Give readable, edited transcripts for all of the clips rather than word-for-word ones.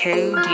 KDB.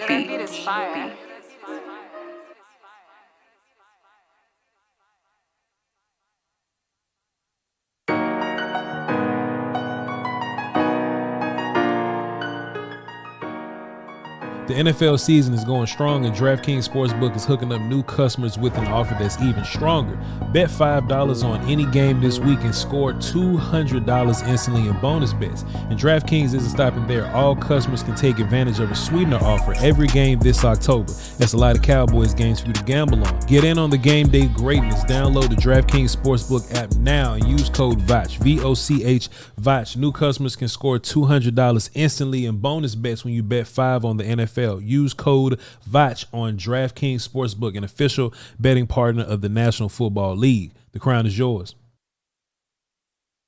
That beat is fire. The NFL season is going strong, and DraftKings Sportsbook is hooking up new customers with an offer that's even stronger. Bet $5 on any game this week and score $200 instantly in bonus bets. And DraftKings isn't stopping there. All customers can take advantage of a sweetener offer every game this October. That's a lot of Cowboys games for you to gamble on. Get in on the game day greatness. Download the DraftKings Sportsbook app now and use code VOCH, V-O-C-H, VOCH. New customers can score $200 instantly in bonus bets when you bet $5 on the NFL. Use code VOCH on DraftKings Sportsbook, an official betting partner of the National Football League. The crown is yours.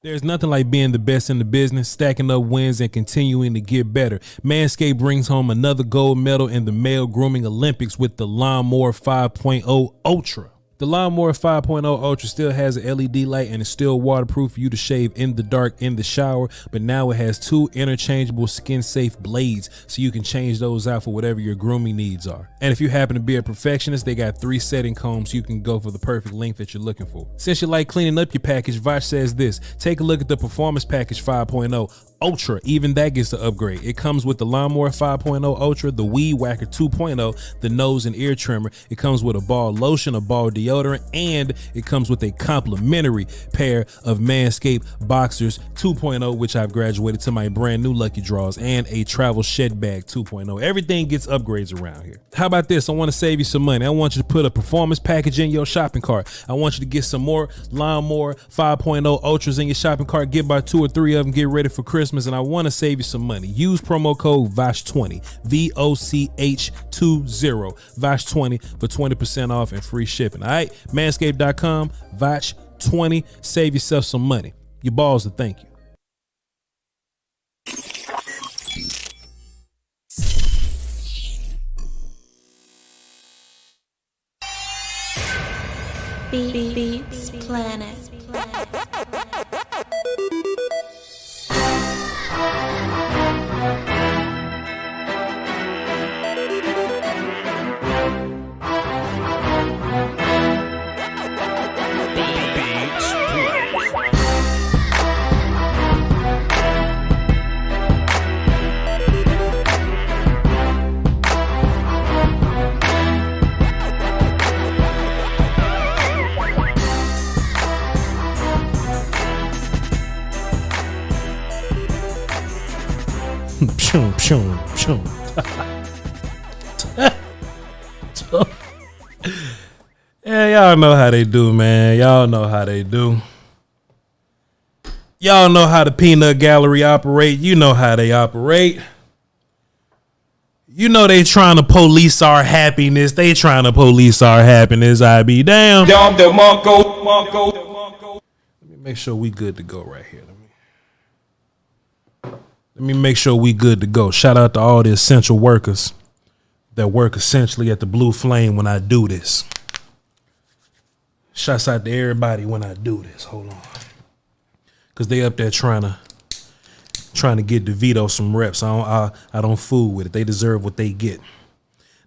There's nothing like being the best in the business, stacking up wins, and continuing to get better. Manscaped brings home another gold medal in the male grooming Olympics with the Lawnmower 5.0 Ultra. The Lawnmower 5.0 Ultra still has an LED light and is still waterproof for you to shave in the dark in the shower, but now it has 2 interchangeable skin-safe blades, so you can change those out for whatever your grooming needs are. And if you happen to be a perfectionist, they got 3 setting combs so you can go for the perfect length that you're looking for. Since you like cleaning up your package, Voch says this: take a look at the Performance Package 5.0 Ultra. Even that gets the upgrade. It comes with the Lawnmower 5.0 Ultra, the Weed Whacker 2.0, the nose and ear trimmer. It comes with a ball lotion, a ball deodorant, and it comes with a complimentary pair of Manscaped Boxers 2.0, which I've graduated to my brand new Lucky Draws, and a Travel Shed Bag 2.0. Everything gets upgrades around here. How about this? I want to save you some money. I want you to put a performance package in your shopping cart. I want you to get some more Lawnmower 5.0 Ultras in your shopping cart. Get about 2 or 3 of them. Get ready for Christmas. And I want to save you some money. Use promo code VOCH20, VOCH20, VOCH20 for 20% off and free shipping. All right, manscaped.com, VOCH20. Save yourself some money. Your balls to thank you. Beats Planet. Yeah, y'all know how they do, man. Y'all know how they do. Y'all know how the peanut gallery operate. You know how they operate. You know they trying to police our happiness. They trying to police our happiness. I be damn. Let me make sure we good to go right here. Let me make sure we good to go. Shout out to all the essential workers that work essentially at the Blue Flame when I do this. Shouts out to everybody when I do this. Hold on. Because they up there trying to get DeVito some reps. I don't fool with it. They deserve what they get.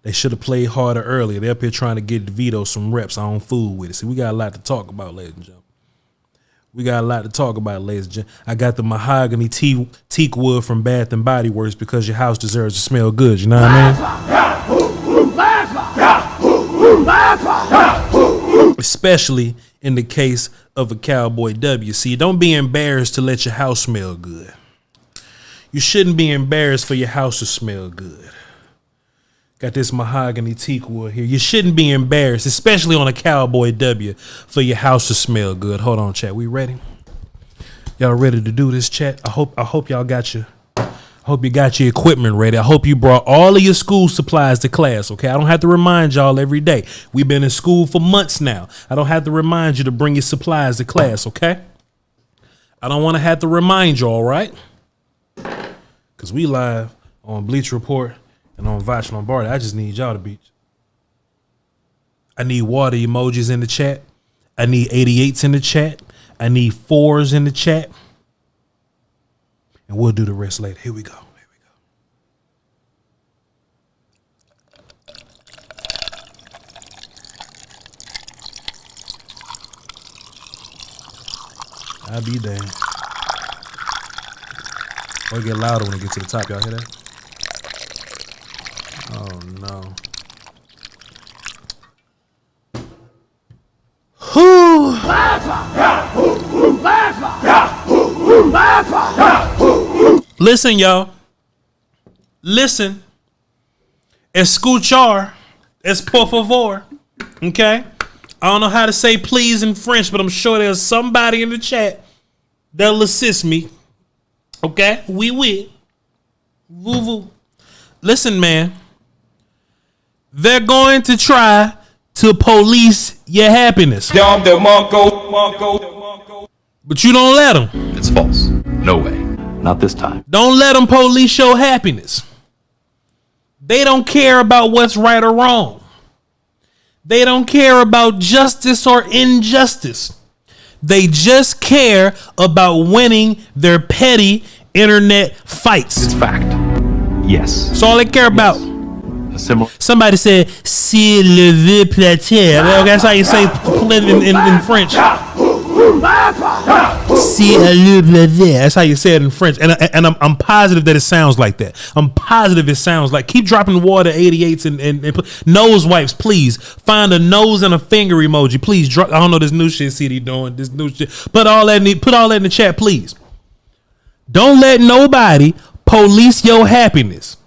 They should have played harder earlier. They up here trying to get DeVito some reps. I don't fool with it. See, we got a lot to talk about, ladies and gentlemen. We got a lot to talk about, ladies and gentlemen. I got the mahogany teak wood from Bath and Body Works because your house deserves to smell good. You know what I mean? Especially in the case of a Cowboy W. See, don't be embarrassed to let your house smell good. You shouldn't be embarrassed for your house to smell good. Got this mahogany teak wood here. You shouldn't be embarrassed, especially on a Cowboy W, for your house to smell good. Hold on, chat. We ready? Y'all ready to do this, chat? I hope y'all got your equipment ready. I hope you brought all of your school supplies to class, okay? I don't have to remind y'all every day. We've been in school for months now. I don't have to remind you to bring your supplies to class, okay? I don't want to have to remind you, all right? Because we live on Bleach Report and on Voch Lombardi. I just need y'all to beat. I need water emojis in the chat. I need 88s in the chat. I need 4s in the chat. And we'll do the rest later. Here we go. I'll be damned. Or it get louder when it gets to the top. Y'all hear that? Oh no. Listen, y'all. Listen. Escuchar. Es por favor. Okay? I don't know how to say please in French, but I'm sure there's somebody in the chat that'll assist me. Okay? Oui. Vous. Listen, man. They're going to try to police your happiness. But you don't let them. It's false. No way. Not this time. Don't let them police your happiness. They don't care about what's right or wrong. They don't care about justice or injustice. They just care about winning their petty internet fights. It's fact. Yes. That's all they care about. Somebody said, "C'est le vieux plaisir." That's how you say in French. C'est le plaisir. That's how you say it in French. And I'm positive that it sounds like that. I'm positive it sounds like. Keep dropping water 88s and nose wipes, please. Find a nose and a finger emoji, please. I don't know this new shit CeeDee doing. This new shit. Put all that in the chat, please. Don't let nobody police your happiness.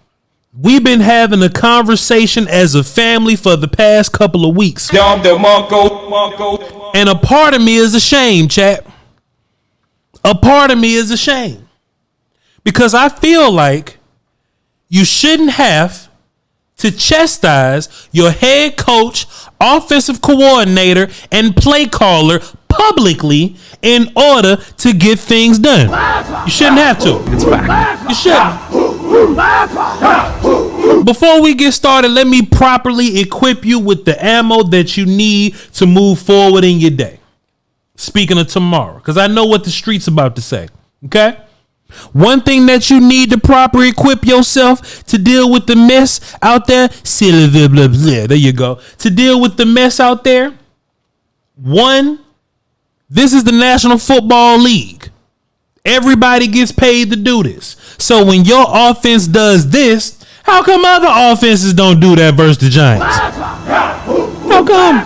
We've been having a conversation as a family for the past couple of weeks. And a part of me is ashamed, chat. A part of me is ashamed. Because I feel like you shouldn't have to chastise your head coach, offensive coordinator, and play caller publicly in order to get things done. You shouldn't have to. It's fact. You shouldn't. Before we get started, let me properly equip you with the ammo that you need to move forward in your day. Speaking of tomorrow, because I know what the street's about to say. Okay? One thing that you need to properly equip yourself to deal with the mess out there. There you go. To deal with the mess out there. One, this is the National Football League. Everybody gets paid to do this. So when your offense does this, how come other offenses don't do that versus the Giants? How come?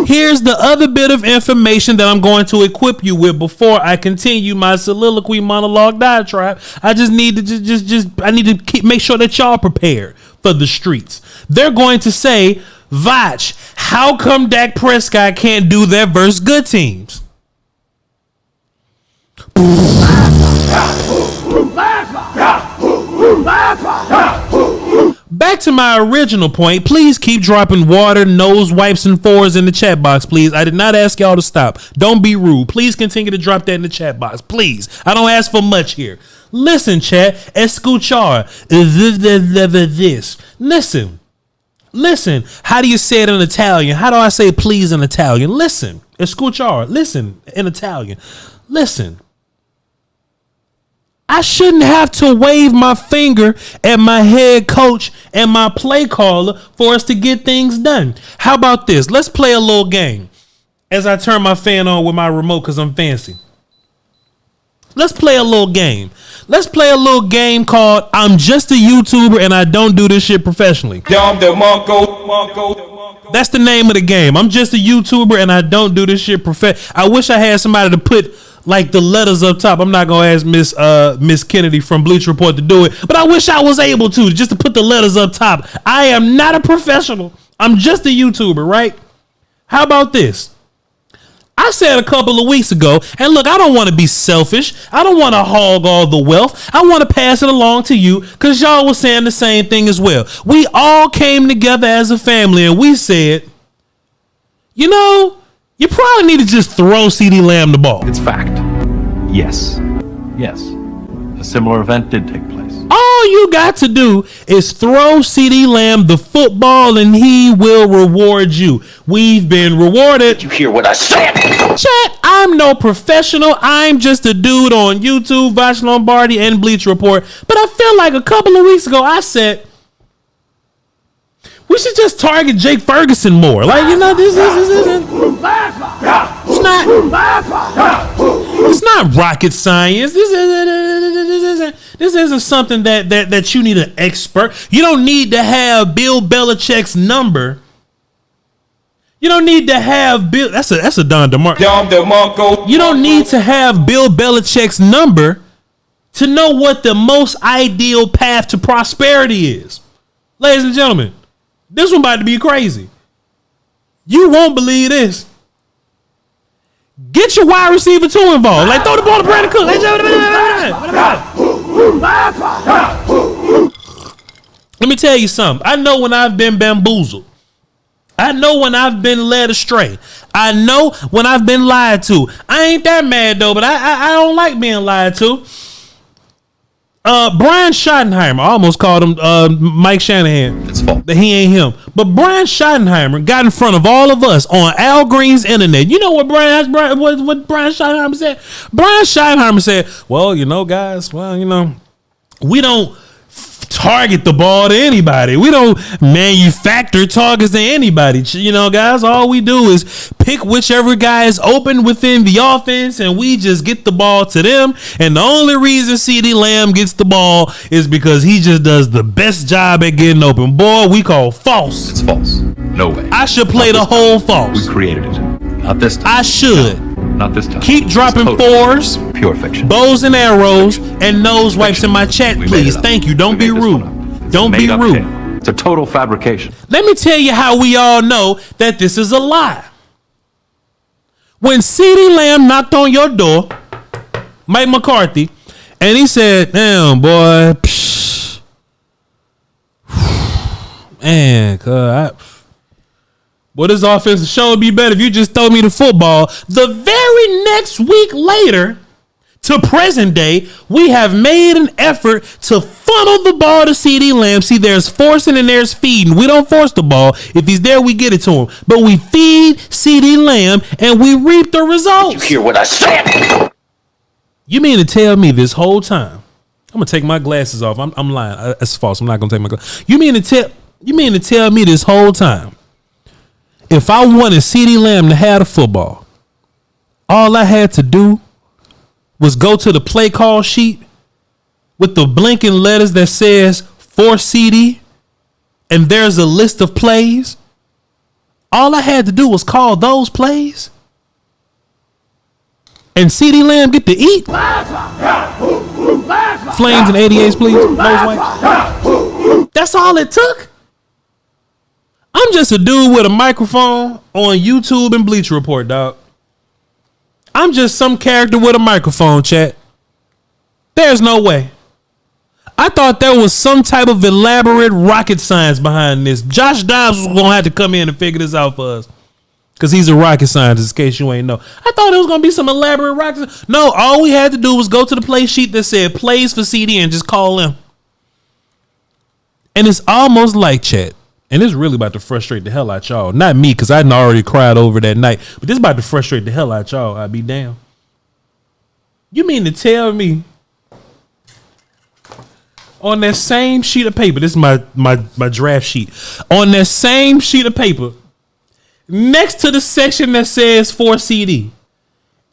Here's the other bit of information that I'm going to equip you with before I continue my soliloquy monologue diatribe. I just need to make sure that y'all prepared for the streets. They're going to say, Voch, how come Dak Prescott can't do that versus good teams? Back to my original point. Please keep dropping water, nose wipes, and fours in the chat box, please. I did not ask y'all to stop. Don't be rude. Please continue to drop that in the chat box, please. I don't ask for much here. Listen, chat. Escuchar. This. Listen. How do you say it in Italian? How do I say please in Italian? Listen. Escuchar. Listen in Italian. Listen. I shouldn't have to wave my finger at my head coach and my play caller for us to get things done. How about this? Let's play a little game as I turn my fan on with my remote because I'm fancy. Let's play a little game. Let's play a little game called I'm Just a YouTuber and I Don't Do This Shit Professionally. That's the name of the game. I'm just a YouTuber and I don't do this shit professionally. I wish I had somebody to put like the letters up top. I'm not gonna ask Miss Kennedy from Bleach Report to do it, but I wish I was able to just to put the letters up top. I am not a professional. I'm just a YouTuber, right? How about this? I said a couple of weeks ago, and look, I don't want to be selfish. I don't want to hog all the wealth. I want to pass it along to you because y'all was saying the same thing as well. We all came together as a family and we said, you know, you probably need to just throw CeeDee Lamb the ball. It's fact. Yes. A similar event did take place. All you got to do is throw CeeDee Lamb the football and he will reward you. We've been rewarded. Did you hear what I said? Chat, I'm no professional. I'm just a dude on YouTube, Voch Lombardi, and Bleach Report. But I feel like a couple of weeks ago I said, we should just target Jake Ferguson more. Like, you know, it's not rocket science. This isn't something that you need an expert. You don't need to have Bill Belichick's number. You don't need to have Bill. That's a Don DeMarco. You don't need to have Bill Belichick's number to know what the most ideal path to prosperity is. Ladies and gentlemen, this one about to be crazy. You won't believe this. Get your wide receiver too involved. Like, throw the ball to Brandon Cook. Let me tell you something. I know when I've been bamboozled. I know when I've been led astray. I know when I've been lied to. I ain't that mad though, but I don't like being lied to. Brian Schottenheimer, I almost called him Mike Shanahan. It's fault. He ain't him. But Brian Schottenheimer got in front of all of us on Al Green's internet. You know what Brian Schottenheimer said? Brian Schottenheimer said, well, you know, guys, we don't target the ball to anybody. We don't manufacture targets to anybody. You know, guys, all we do is pick whichever guy is open within the offense and we just get the ball to them. And the only reason CeeDee Lamb gets the ball is because he just does the best job at getting open. Boy, we call false. It's false. No way. I should play the whole false. We created it. Not this time. I should. No, not this time. Keep dropping fours, pure fiction, bows and arrows, and nose wipes in my chat, please. Thank you. Don't be rude. Don't be rude. It's a total fabrication. Let me tell you how we all know that this is a lie. When CeeDee Lamb knocked on your door, Mike McCarthy, and he said, damn, boy, man, this offensive show would be better if you just throw me the football. The very next week later, to present day, we have made an effort to funnel the ball to CeeDee Lamb. See, there's forcing and there's feeding. We don't force the ball. If he's there, we get it to him. But we feed CeeDee Lamb and we reap the results. Did you hear what I said? You mean to tell me this whole time? I'm gonna take my glasses off. I'm lying. That's false. I'm not gonna take my glasses. You mean to tell me this whole time, if I wanted CeeDee Lamb to have the football, all I had to do was go to the play call sheet with the blinking letters that says for CeeDee, and there's a list of plays. All I had to do was call those plays, and CeeDee Lamb get to eat. Flames and 88s, please. Nose wipe. That's all it took. I'm just a dude with a microphone on YouTube and Bleacher Report, dog. I'm just some character with a microphone, chat. There's no way. I thought there was some type of elaborate rocket science behind this. Josh Dobbs was going to have to come in and figure this out for us, because he's a rocket scientist, in case you ain't know. I thought it was going to be some elaborate rocket science. No, all we had to do was go to the play sheet that said plays for CeeDee and just call him. And it's almost like, chat, and it's really about to frustrate the hell out y'all. Not me, because I done already cried over that night. But this about to frustrate the hell out y'all. I'd be damn. You mean to tell me on that same sheet of paper, this is my draft sheet, on that same sheet of paper, next to the section that says for CeeDee,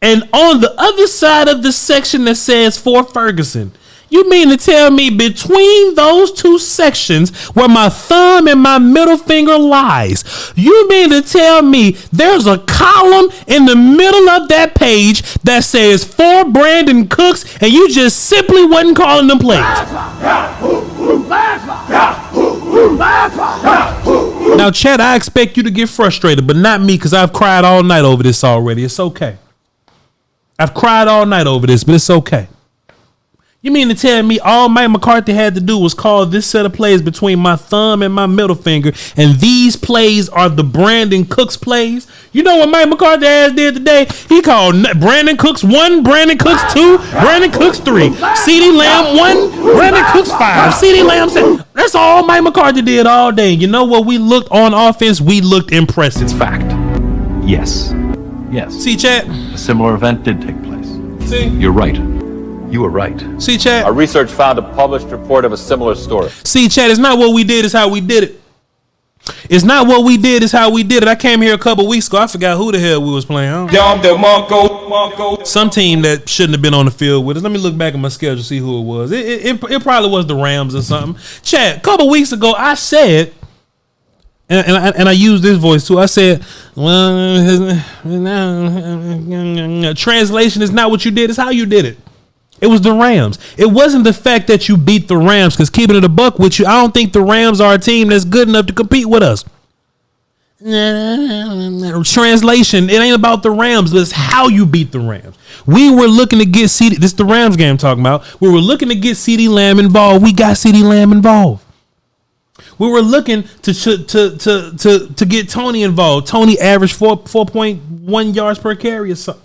and on the other side of the section that says for Ferguson, you mean to tell me between those two sections where my thumb and my middle finger lies, you mean to tell me there's a column in the middle of that page that says for Brandon Cooks, and you just simply wasn't calling them plays? Now, Chad, I expect you to get frustrated, but not me, because I've cried all night over this already. It's okay. I've cried all night over this, but it's okay. You mean to tell me all Mike McCarthy had to do was call this set of plays between my thumb and my middle finger, and these plays are the Brandon Cooks plays? You know what Mike McCarthy ass did today? He called Brandon Cooks 1, Brandon Cooks 2, Brandon Cooks 3, CeeDee Lamb 1, Brandon Cooks 5, CeeDee Lamb 7. That's all Mike McCarthy did all day. You know what we looked on offense? We looked impressive. It's fact. Yes. Yes. See, chat? A similar event did take place. See? You're right. You were right. See, chat? Our research found a published report of a similar story. See, chat, it's not what we did, it's how we did it. It's not what we did, it's how we did it. I came here a couple weeks ago. I forgot who the hell we was playing. Some team that shouldn't have been on the field with us. Let me look back at my schedule, see who it was. It probably was the Rams or something. Chat, a couple weeks ago, I said, and I used this voice too. I said, well, translation is not what you did, it's how you did it. It was the Rams. It wasn't the fact that you beat the Rams, because keeping it a buck with you, I don't think the Rams are a team that's good enough to compete with us. Translation, it ain't about the Rams, but it's how you beat the Rams. We were looking to get CeeDee. This is the Rams game I'm talking about. We were looking to get CeeDee Lamb involved. We got CeeDee Lamb involved. We were looking to get Tony involved. Tony averaged 4.1 yards per carry or something.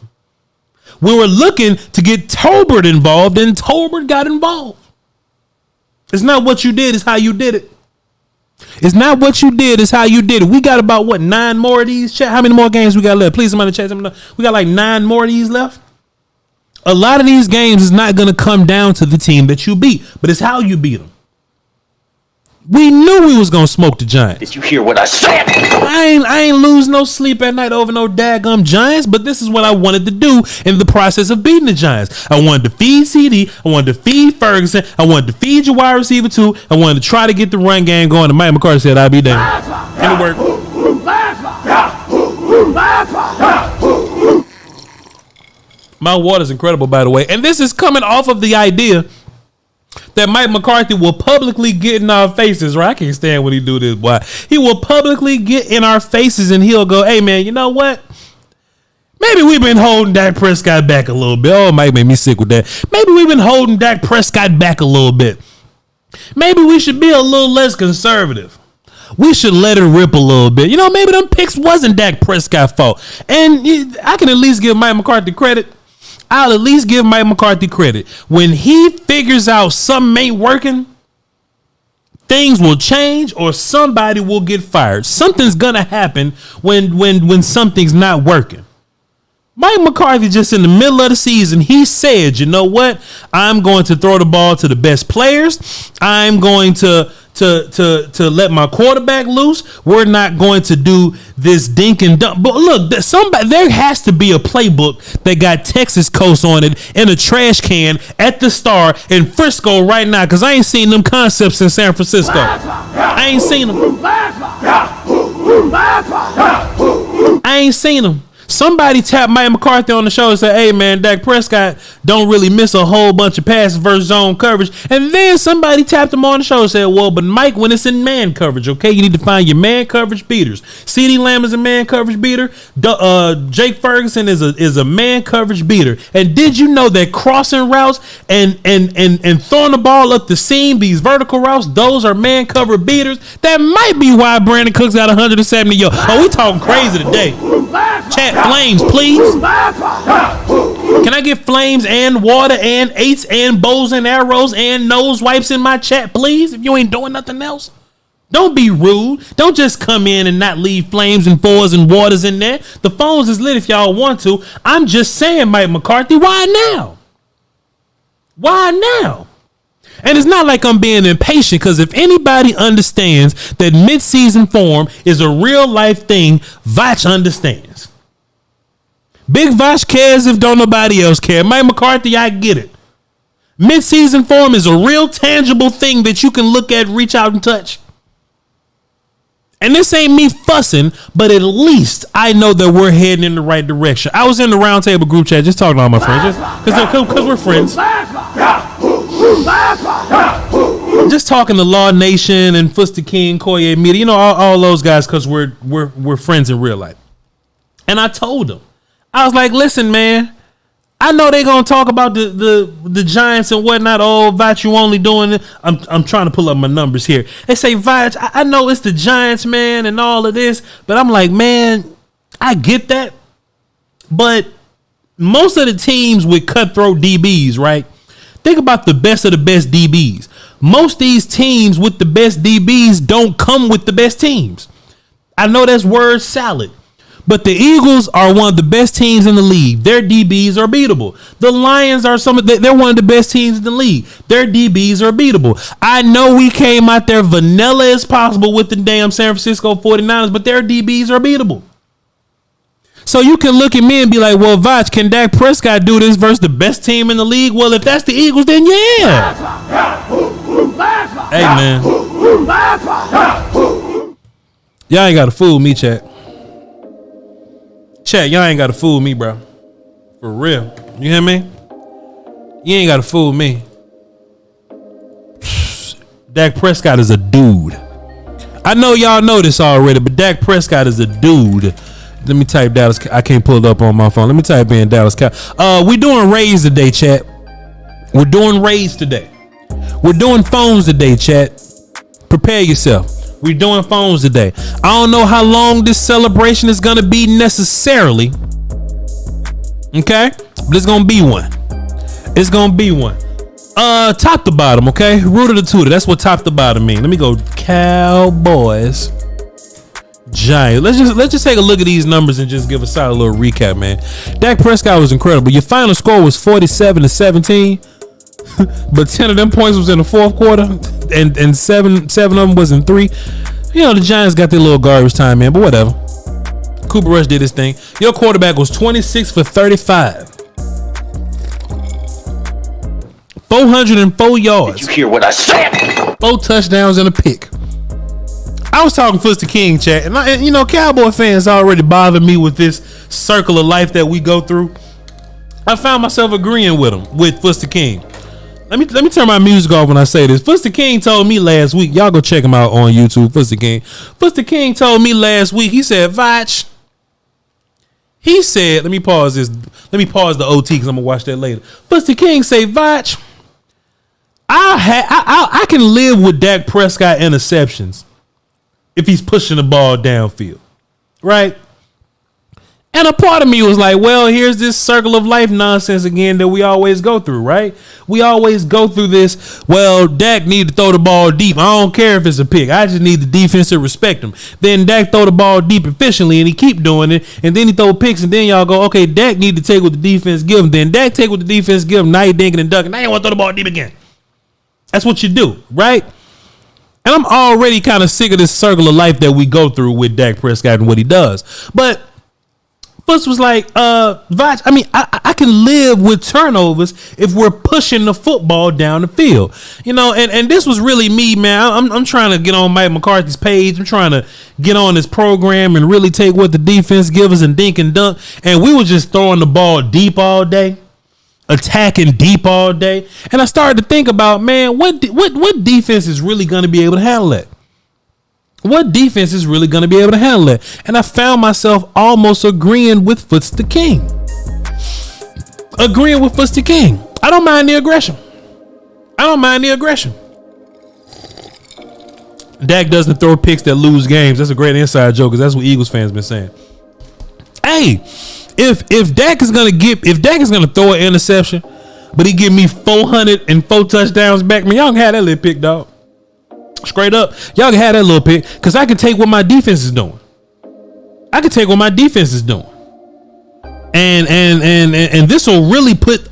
We were looking to get Tolbert involved, and Tolbert got involved. It's not what you did, it's how you did it. It's not what you did, it's how you did it. We got about, 9 more of these? Chat, how many more games we got left? Please, somebody chat. We got like 9 more of these left. A lot of these games is not going to come down to the team that you beat, but it's how you beat them. We knew we was going to smoke the Giants. Did you hear what I said? I ain't lose no sleep at night over no daggum Giants, but this is what I wanted to do in the process of beating the Giants. I wanted to feed CeeDee. I wanted to feed Ferguson. I wanted to feed your wide receiver too. I wanted to try to get the run game going. And Mike McCarthy said, I'll be damned. And it worked. My water's incredible, by the way. And this is coming off of the idea that Mike McCarthy will publicly get in our faces, right? I can't stand when he do this, boy. He will publicly get in our faces and he'll go, hey, man, you know what? Maybe we've been holding Dak Prescott back a little bit. Oh, it might make me sick with that. Maybe we've been holding Dak Prescott back a little bit. Maybe we should be a little less conservative. We should let it rip a little bit. You know, maybe them picks wasn't Dak Prescott's fault. And I can at least give Mike McCarthy credit. I'll at least give Mike McCarthy credit. When he figures out something ain't working, things will change or somebody will get fired. Something's gonna happen when something's not working. Mike McCarthy, just in the middle of the season, he said, you know what? I'm going to throw the ball to the best players. I'm going to let my quarterback loose. We're not going to do this dink and dunk. But look, there has to be a playbook that got Texas Coast on it in a trash can at the Star in Frisco right now, because I ain't seen them concepts in San Francisco. I ain't seen them. Somebody tapped Mike McCarthy on the shoulder and said, hey, man, Dak Prescott don't really miss a whole bunch of passes versus zone coverage. And then somebody tapped him on the shoulder and said, well, but Mike, when it's in man coverage, okay, you need to find your man coverage beaters. CeeDee Lamb is a man coverage beater. Jake Ferguson is a man coverage beater. And did you know that crossing routes and throwing the ball up the seam, these vertical routes, those are man cover beaters? That might be why Brandon Cooks got 170 yards. Oh, we talking crazy today. Chat. Flames, please. Can I get flames and water and eights and bows and arrows and nose wipes in my chat, please? If you ain't doing nothing else, don't be rude. Don't just come in and not leave flames and fours and waters in there. The phones is lit if y'all want to. I'm just saying, Mike McCarthy, why now? Why now? And it's not like I'm being impatient, because if anybody understands that midseason form is a real life thing, Voch understands. Big Voch cares if don't nobody else care. Mike McCarthy, I get it. Mid-season form is a real tangible thing that you can look at, reach out and touch. And this ain't me fussing, but at least I know that we're heading in the right direction. I was in the roundtable group chat just talking to all my friends, because we're friends. Just talking to Law Nation and Fuster King, Koye Media, all those guys, because we're friends in real life. And I told them, I was like, listen, man, I know they're gonna talk about the Giants and whatnot. Oh, Voch, you only doing it. I'm trying to pull up my numbers here. They say, Voch, I know it's the Giants, man, and all of this, but I'm like, man, I get that. But most of the teams with cutthroat DBs, right? Think about the best of the best DBs. Most of these teams with the best DBs don't come with the best teams. I know that's word salad. But the Eagles are one of the best teams in the league. Their DBs are beatable. The Lions are they're one of the best teams in the league. Their DBs are beatable. I know we came out there vanilla as possible with the damn San Francisco 49ers, but their DBs are beatable. So you can look at me and be like, well, Voch, can Dak Prescott do this versus the best team in the league? Well, if that's the Eagles, then yeah. Hey, man. Y'all ain't got to fool me, chat. Chat, y'all ain't got to fool me, bro. For real. You hear me? You ain't got to fool me. Dak Prescott is a dude. I know y'all know this already, but Dak Prescott is a dude. Let me type Dallas. I can't pull it up on my phone. Let me type in Dallas. We're doing Rays today, chat. We're doing Rays today. We're doing phones today, chat. Prepare yourself. We're doing phones today. I don't know how long this celebration is going to be necessarily. Okay? But it's going to be one. It's going to be one. Top to bottom, okay? Root of the tutor. That's what top to bottom mean. Let me go Cowboys. Giants. Let's just take a look at these numbers and just give a solid little recap, man. Dak Prescott was incredible. Your final score was 47-17. But 10 of them points was in the fourth quarter, and seven of them was in three. The Giants got their little garbage time, man, but whatever. Cooper Rush did his thing. Your quarterback was 26 for 35. 404 yards. Did you hear what I said? 4 touchdowns and a pick. I was talking Fuster King, chat, and Cowboy fans already bothered me with this circle of life that we go through. I found myself agreeing with him, with Fuster King. Let me turn my music off when I say this. Fuster King told me last week. Y'all go check him out on YouTube. Fuster King. Fuster King told me last week. He said, Voch. He said, let me pause this. Let me pause the OT because I'm gonna watch that later. Fuster King say, Voch, I can live with Dak Prescott interceptions if he's pushing the ball downfield, right? And a part of me was like, well, here's this circle of life nonsense again that we always go through, right? We always go through this. Well, Dak need to throw the ball deep. I don't care if it's a pick. I just need the defense to respect him. Then Dak throw the ball deep efficiently, and he keep doing it. And then he throw picks, and then y'all go, okay, Dak need to take what the defense give him. Then Dak take what the defense give him. Now he dinking and ducking. Now you want to throw the ball deep again. That's what you do, right? And I'm already kind of sick of this circle of life that we go through with Dak Prescott and what he does. But Fuss was like, Voch, I mean, I can live with turnovers if we're pushing the football down the field. You know, and this was really me, man. I'm trying to get on Mike McCarthy's page. I'm trying to get on his program and really take what the defense gives us and dink and dunk. And we were just throwing the ball deep all day, attacking deep all day. And I started to think about, man, what defense is really going to be able to handle that? What defense is really going to be able to handle it? And I found myself almost agreeing with Foots the King. I don't mind the aggression. Dak doesn't throw picks that lose games. That's a great inside joke because that's what Eagles fans been saying. Hey, if Dak is gonna throw an interception, but he give me 404 touchdowns back, man, y'all can have that little pick, dog. Straight up, y'all can have that little pick because I can take what my defense is doing. And this will really put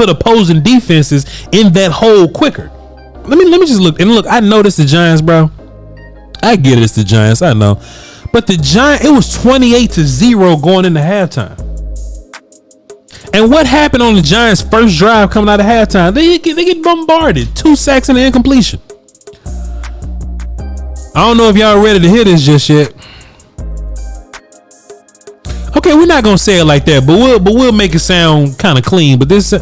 opposing defenses in that hole quicker. Let me just look. I know this the Giants, bro. I get it, it's the Giants, I know. But the Giants, it was 28-0 going into halftime. And what happened on the Giants' first drive coming out of halftime? They get bombarded. 2 sacks and an incompletion. I don't know if y'all ready to hear this just yet. Okay, we're not gonna say it like that, but we'll make it sound kind of clean. But this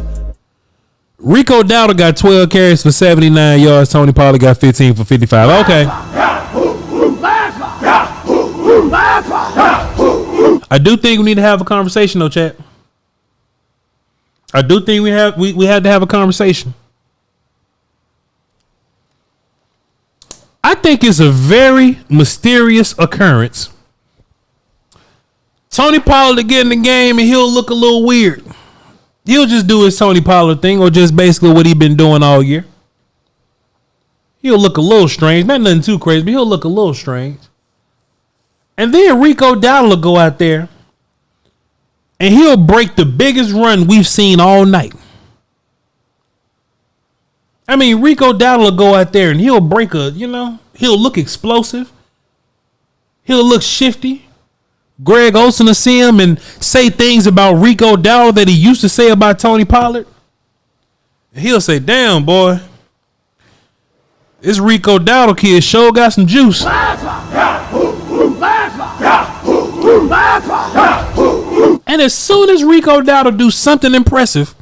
Rico Dowdle got 12 carries for 79 yards. Tony Pollard got 15 for 55. Okay. I do think we need to have a conversation, though, chat. I do think we had to have a conversation. I think it's a very mysterious occurrence. Tony Pollard to get in the game and he'll look a little weird. He'll just do his Tony Pollard thing or just basically what he's been doing all year. He'll look a little strange. Not nothing too crazy, but he'll look a little strange. And then Rico Dowdle will go out there and he'll break the biggest run we've seen all night. I mean, Rico Dowdle will go out there and he'll break he'll look explosive. He'll look shifty. Greg Olsen will see him and say things about Rico Dowdle that he used to say about Tony Pollard. And he'll say, damn, boy, this Rico Dowdle kid sure got some juice. And as soon as Rico Dowdle do something impressive,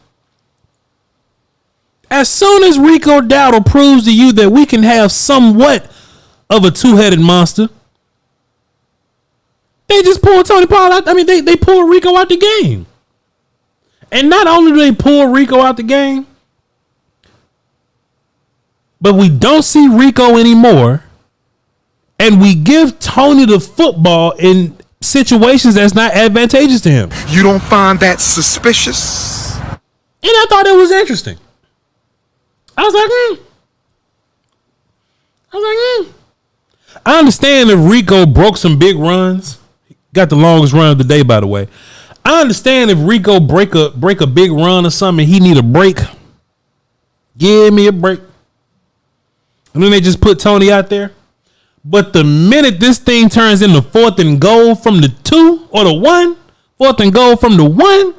as soon as Rico Dowdle proves to you that we can have somewhat of a two-headed monster, they just pull Tony Pollard out. I mean, they pull Rico out the game. And not only do they pull Rico out the game, but we don't see Rico anymore. And we give Tony the football in situations that's not advantageous to him. You don't find that suspicious? And I thought it was interesting. I was like, I understand if Rico broke some big runs. Got the longest run of the day, by the way. I understand if Rico break a big run or something, he need a break. Give me a break. And then they just put Tony out there. But the minute this thing turns into 4th and goal from the 2 or the 1, 4th and goal from the 1,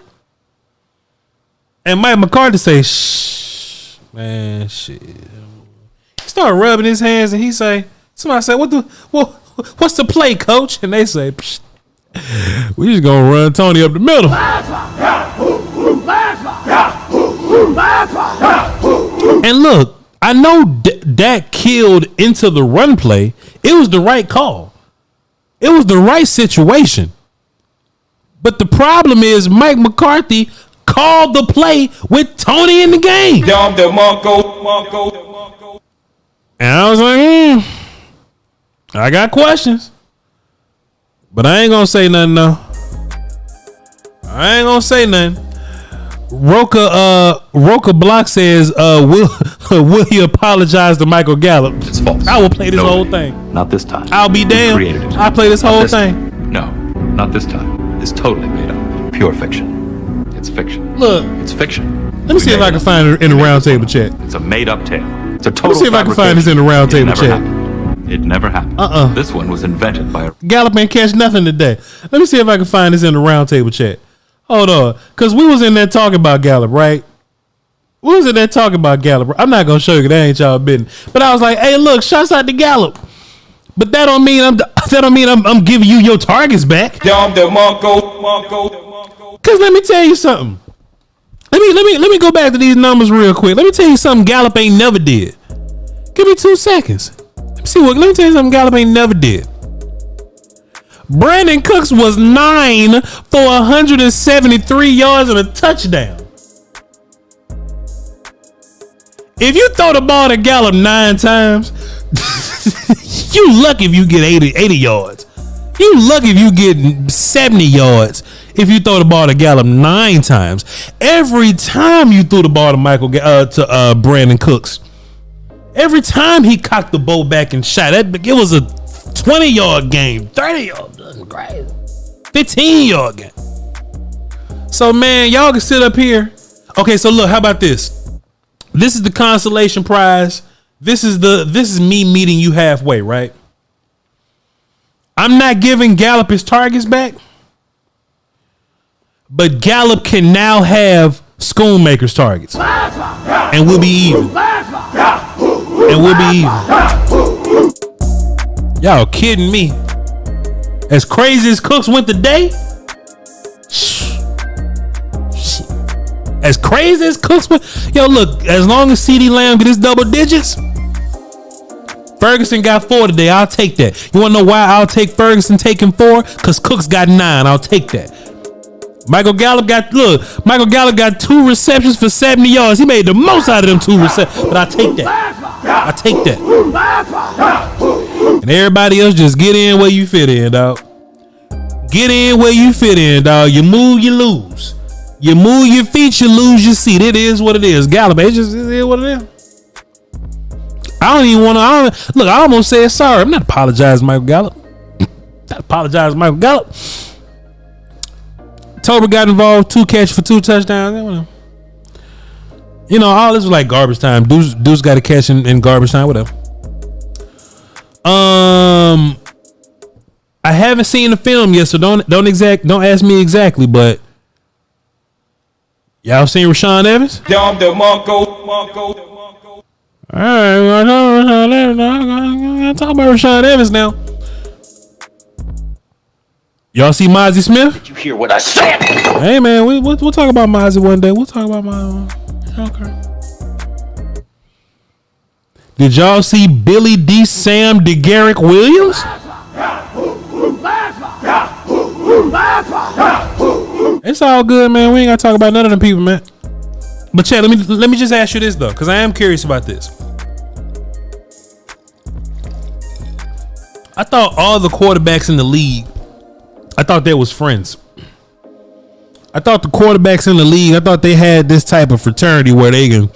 and Mike McCarthy say, shh, man, shit. He start rubbing his hands and he say, somebody say, what's the play, coach? And they say, psh, we just gonna run Tony up the middle. And look, I know Dak killed into the run play. It was the right call. It was the right situation. But the problem is Mike McCarthy called the play with Tony in the game. And I was like, I got questions. But I ain't gonna say nothing though. I ain't gonna say nothing. Roca Block says, will he apologize to Michael Gallup? It's false. I will play this whole thing. Not this time. I'll be damned. I'll play this whole thing. No, not this time. It's totally made up. Pure fiction. It's fiction. Look. It's fiction. Let me see if I can find it in the roundtable chat. It's a made-up tale. It's a total. Let me see if I can find this in the roundtable chat. It never happened. This one was invented by a... Gallup ain't catch nothing today. Let me see if I can find this in the roundtable chat. Hold on. Because we was in there talking about Gallup, right? We was in there talking about Gallup. I'm not going to show you, that ain't y'all business. But I was like, hey, look, shouts out to Gallup. But that don't mean I'm giving you your targets back. Because let me tell you something. Let me go back to these numbers real quick. Let me tell you something Gallup ain't never did. Give me 2 seconds. Let me tell you something Gallup ain't never did. Brandon Cooks was 9 for 173 yards and a touchdown. If you throw the ball to Gallup 9 times, you lucky if you get 80 yards. You lucky if you get 70 yards if you throw the ball to Gallup 9 times. Every time you threw the ball to Brandon Cooks, every time he cocked the bow back and shot it was a 20-yard game, 30-yard, 15-yard game. So man, y'all can sit up here. Okay, so look, how about this? This is the consolation prize. This is me meeting you halfway, right? I'm not giving Gallup his targets back, but Gallup can now have Schoonmaker's targets, and we'll be even. Y'all kidding me? As crazy as Cooks went today, as crazy as Cooks went, yo, look, as long as CeeDee Lamb get his double digits, Ferguson got 4 today. I'll take that. You want to know why I'll take Ferguson taking 4? Because Cooks got 9. I'll take that. Michael Gallup got 2 receptions for 70 yards. He made the most out of them 2 receptions. But I take that. And everybody else just get in where you fit in, dog. Get in where you fit in, dog. You move, you lose. You move your feet, you lose your seat. It is what it is. Gallup, it is what it is. I don't even want to. Look, I almost said sorry. I'm not apologizing, Michael Gallup. Tober got involved, 2 catches for 2 touchdowns. You know, all this was like garbage time. Deuce got a catch in garbage time, whatever. I haven't seen the film yet, so don't ask me exactly, but y'all seen Rashawn Evans? All right, we're gonna talk about Rashawn Evans now. Y'all see Mozzie Smith? Did you hear what I said? Hey man, we'll talk about Mozzie one day. We'll talk about Mozzie. Okay. Did y'all see Billy D. Sam DeGarrick Williams? It's all good, man. We ain't gotta talk about none of them people, man. But Chad, let me just ask you this though, because I am curious about this. I thought all the quarterbacks in the league, I thought they was friends. I thought the quarterbacks in the league, I thought they had this type of fraternity where they can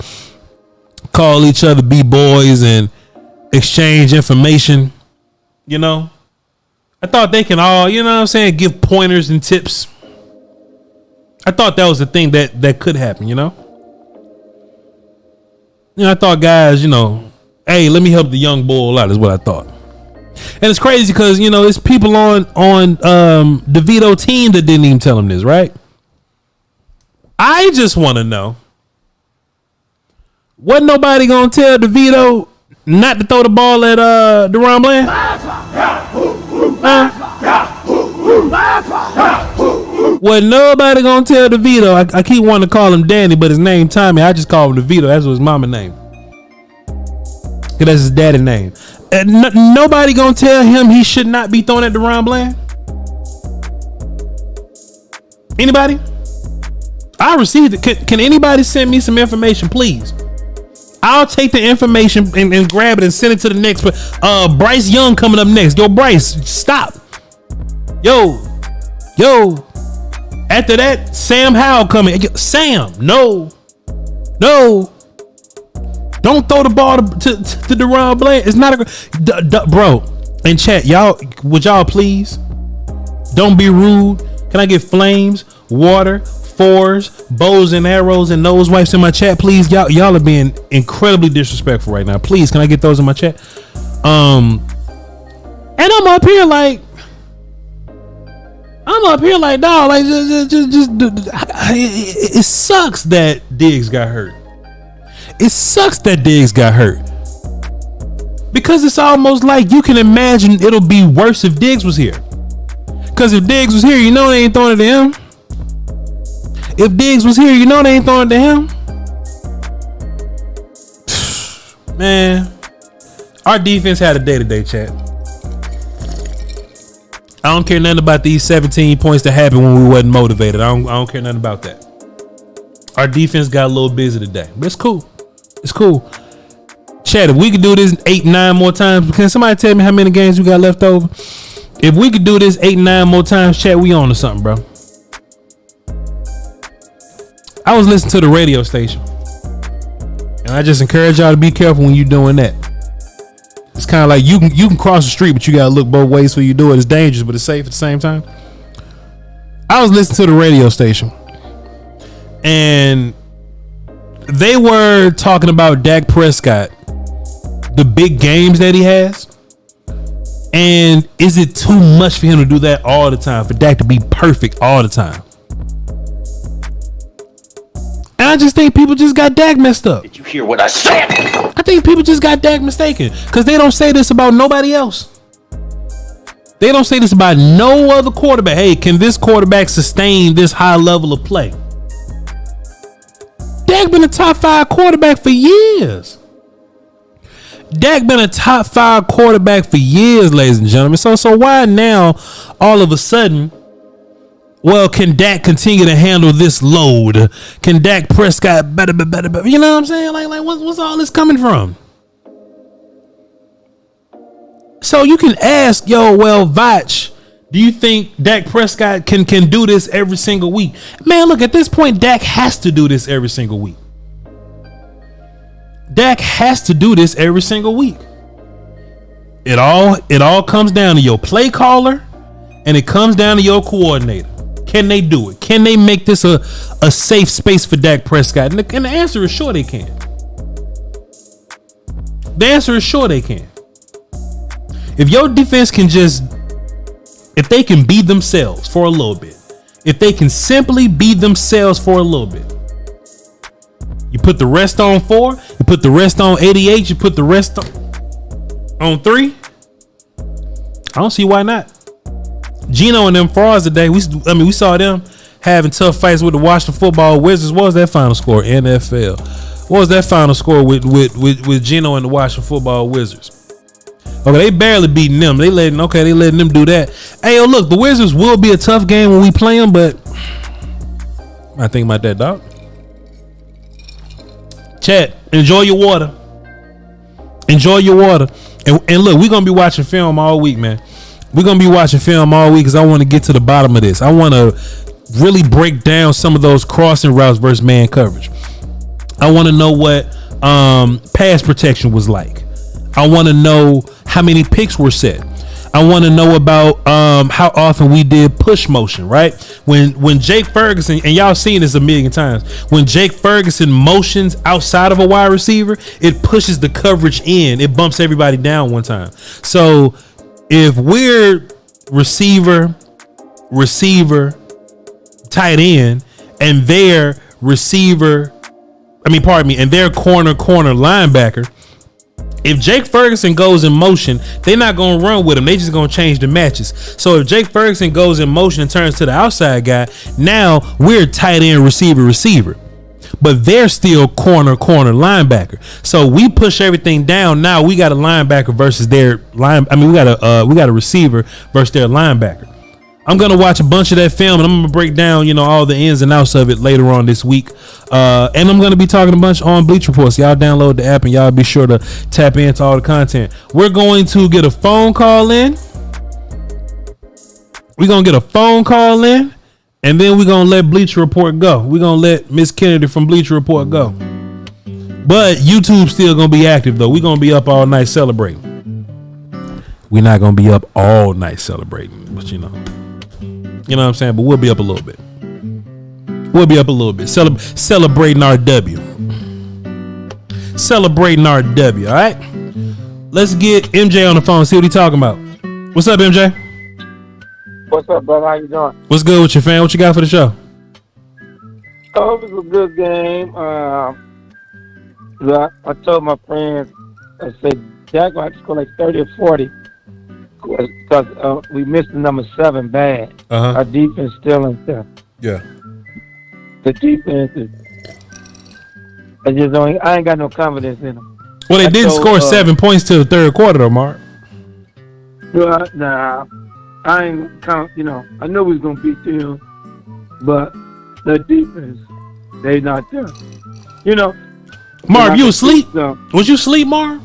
call each other B-boys and exchange information, you know? I thought they can all, you know what I'm saying, give pointers and tips. I thought that was the thing that could happen, you know? You know, I thought guys, you know, hey, let me help the young bull out is what I thought. And it's crazy because, you know, there's people on the Vito team that didn't even tell him this, right? I just want to know, wasn't nobody going to tell DeVito not to throw the ball at DeRon Bland? Wasn't nobody going to tell DeVito? I keep wanting to call him Danny, but his name Tommy. I just call him DeVito. That's what his mama name. Because that's his daddy name. Nobody going to tell him he should not be thrown at DeRon Bland? Anybody? I received it. Can anybody send me some information, please? I'll take the information and grab it and send it to the next. Bryce Young coming up next. Yo, Bryce, stop. Yo. After that, Sam Howell coming. Sam, no. Don't throw the ball to Deron Bland. It's not a bro. In chat, y'all, would y'all please don't be rude. Can I get flames, water, fours, bows and arrows, and nose wipes in my chat, please? Y'all are being incredibly disrespectful right now. Please, can I get those in my chat? And I'm up here like, dog, like just it sucks that Diggs got hurt. It sucks that Diggs got hurt. Because it's almost like you can imagine it'll be worse if Diggs was here. Because if Diggs was here, you know they ain't throwing it to him. If Diggs was here, you know they ain't throwing it to him. Man, our defense had a day-to-day, chat. I don't care nothing about these 17 points that happened when we wasn't motivated. I don't care nothing about that. Our defense got a little busy today, but it's cool. It's cool. Chat, if we could do this 8-9 more times, can somebody tell me how many games we got left over? If we could do this 8-9 more times, chat, we on to something, bro. I was listening to the radio station, and I just encourage y'all to be careful when you're doing that. It's kind of like you can cross the street, but you gotta look both ways when you do it. It's dangerous, but it's safe at the same time. I was listening to the radio station, and they were talking about Dak Prescott, the big games that he has, and is it too much for him to do that all the time? For Dak to be perfect all the time? And I just think people just got Dak messed up. Did you hear what I said? I think people just got Dak mistaken, because they don't say this about nobody else. They don't say this about no other quarterback. Hey, can this quarterback sustain this high level of play? Dak been a top 5 quarterback for years. Dak been a top 5 quarterback for years, ladies and gentlemen. So why now, all of a sudden, well, can Dak continue to handle this load? Can Dak Prescott better? You know what I'm saying? Like what's all this coming from? So you can ask, Voch, do you think Dak Prescott can do this every single week? Man, look, at this point, Dak has to do this every single week. Dak has to do this every single week. It all comes down to your play caller, and it comes down to your coordinator. Can they do it? Can they make this a safe space for Dak Prescott? And the answer is sure they can. The answer is sure they can. If your defense can if they can be themselves for a little bit, if they can simply be themselves for a little bit, you put the rest on 4, you put the rest on 88, you put the rest on 3. I don't see why not. Geno and them frauds today, we saw them having tough fights with the Washington Football Wizards. What was that final score? NFL. What was that final score with Geno and the Washington Football Wizards? Okay, they barely beating them. They letting them do that. Hey, look, the Wizards will be a tough game when we play them, but I think about that, dog. Chat, enjoy your water. Enjoy your water. And look, we're gonna be watching film all week, man. We're gonna be watching film all week because I want to get to the bottom of this. I want to really break down some of those crossing routes versus man coverage. I want to know what pass protection was like. I want to know how many picks were set. I want to know about how often we did push motion, right? When Jake Ferguson, and y'all seen this a million times, when Jake Ferguson motions outside of a wide receiver, it pushes the coverage in. It bumps everybody down one time. So if we're receiver, tight end, and their and their corner linebacker, if Jake Ferguson goes in motion, they're not going to run with him. They just going to change the matches. So if Jake Ferguson goes in motion and turns to the outside guy, now we're tight end receiver. But they're still corner linebacker. So we push everything down. Now we got a linebacker versus their line. We got a receiver versus their linebacker. I'm gonna watch a bunch of that film, and I'm gonna break down, all the ins and outs of it later on this week. And I'm gonna be talking a bunch on Bleach Reports. Y'all download the app, and y'all be sure to tap into all the content. We're going to get a phone call in. We're gonna get a phone call in, And then we're going to let Bleacher Report go. We're going to let Miss Kennedy from Bleacher Report go. But YouTube's still going to be active, though. We're going to be up all night celebrating. We're not going to be up all night celebrating, but you know what I'm saying? But we'll be up a little bit. We'll be up a little bit. Celebrating our W. Celebrating our W, all right? Let's get MJ on the phone, see what he's talking about. What's up, MJ? What's up, brother? How you doing? What's good with your fan? What you got for the show? Oh, it was a good game. I told my friends, I said, Dak might score like 30 or 40 because we missed the number 7 bad. Uh-huh. Our defense still in there. Yeah. The defense is, I ain't got no confidence in them. Well, they did score 7 points to the third quarter, though, Mark. Nah, I ain't count. I know we was gonna beat them, but the defense, they not there. Marv, you asleep? So, Was you asleep, Marv?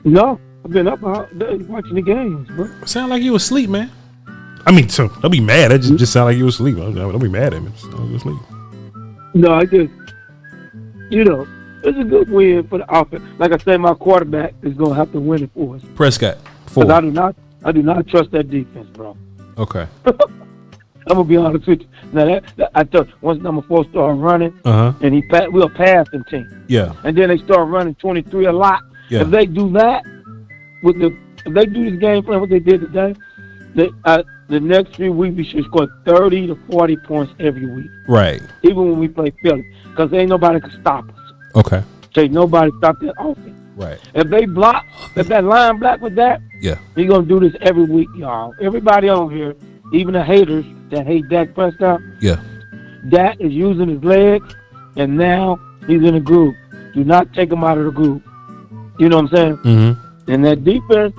no, I've been up all day watching the games, bro. Sound like you was asleep, man. I mean, so don't be mad. That just sound like you was asleep. Don't be mad at me. Just don't be asleep. No, I just, it's a good win for the offense. Like I said, my quarterback is gonna have to win it for us. Prescott, 4. Because I do not trust that defense, bro. Okay. I'm gonna be honest with you. Now I thought once number 4 started running, and we're a passing team. Yeah. And then they start running 23 a lot. Yeah. If they do that if they do this game plan, what they did today, the next 3 weeks we should score 30 to 40 points every week. Right. Even when we play Philly, because ain't nobody can stop us. Okay. Say nobody stop that offense. Right. If they block, if that line block with that, yeah, we're gonna do this every week, y'all. Everybody on here, even the haters that hate Dak Prescott, yeah, Dak is using his legs, and now he's in a groove. Do not take him out of the groove. You know what I'm saying? Mm-hmm. And that defense,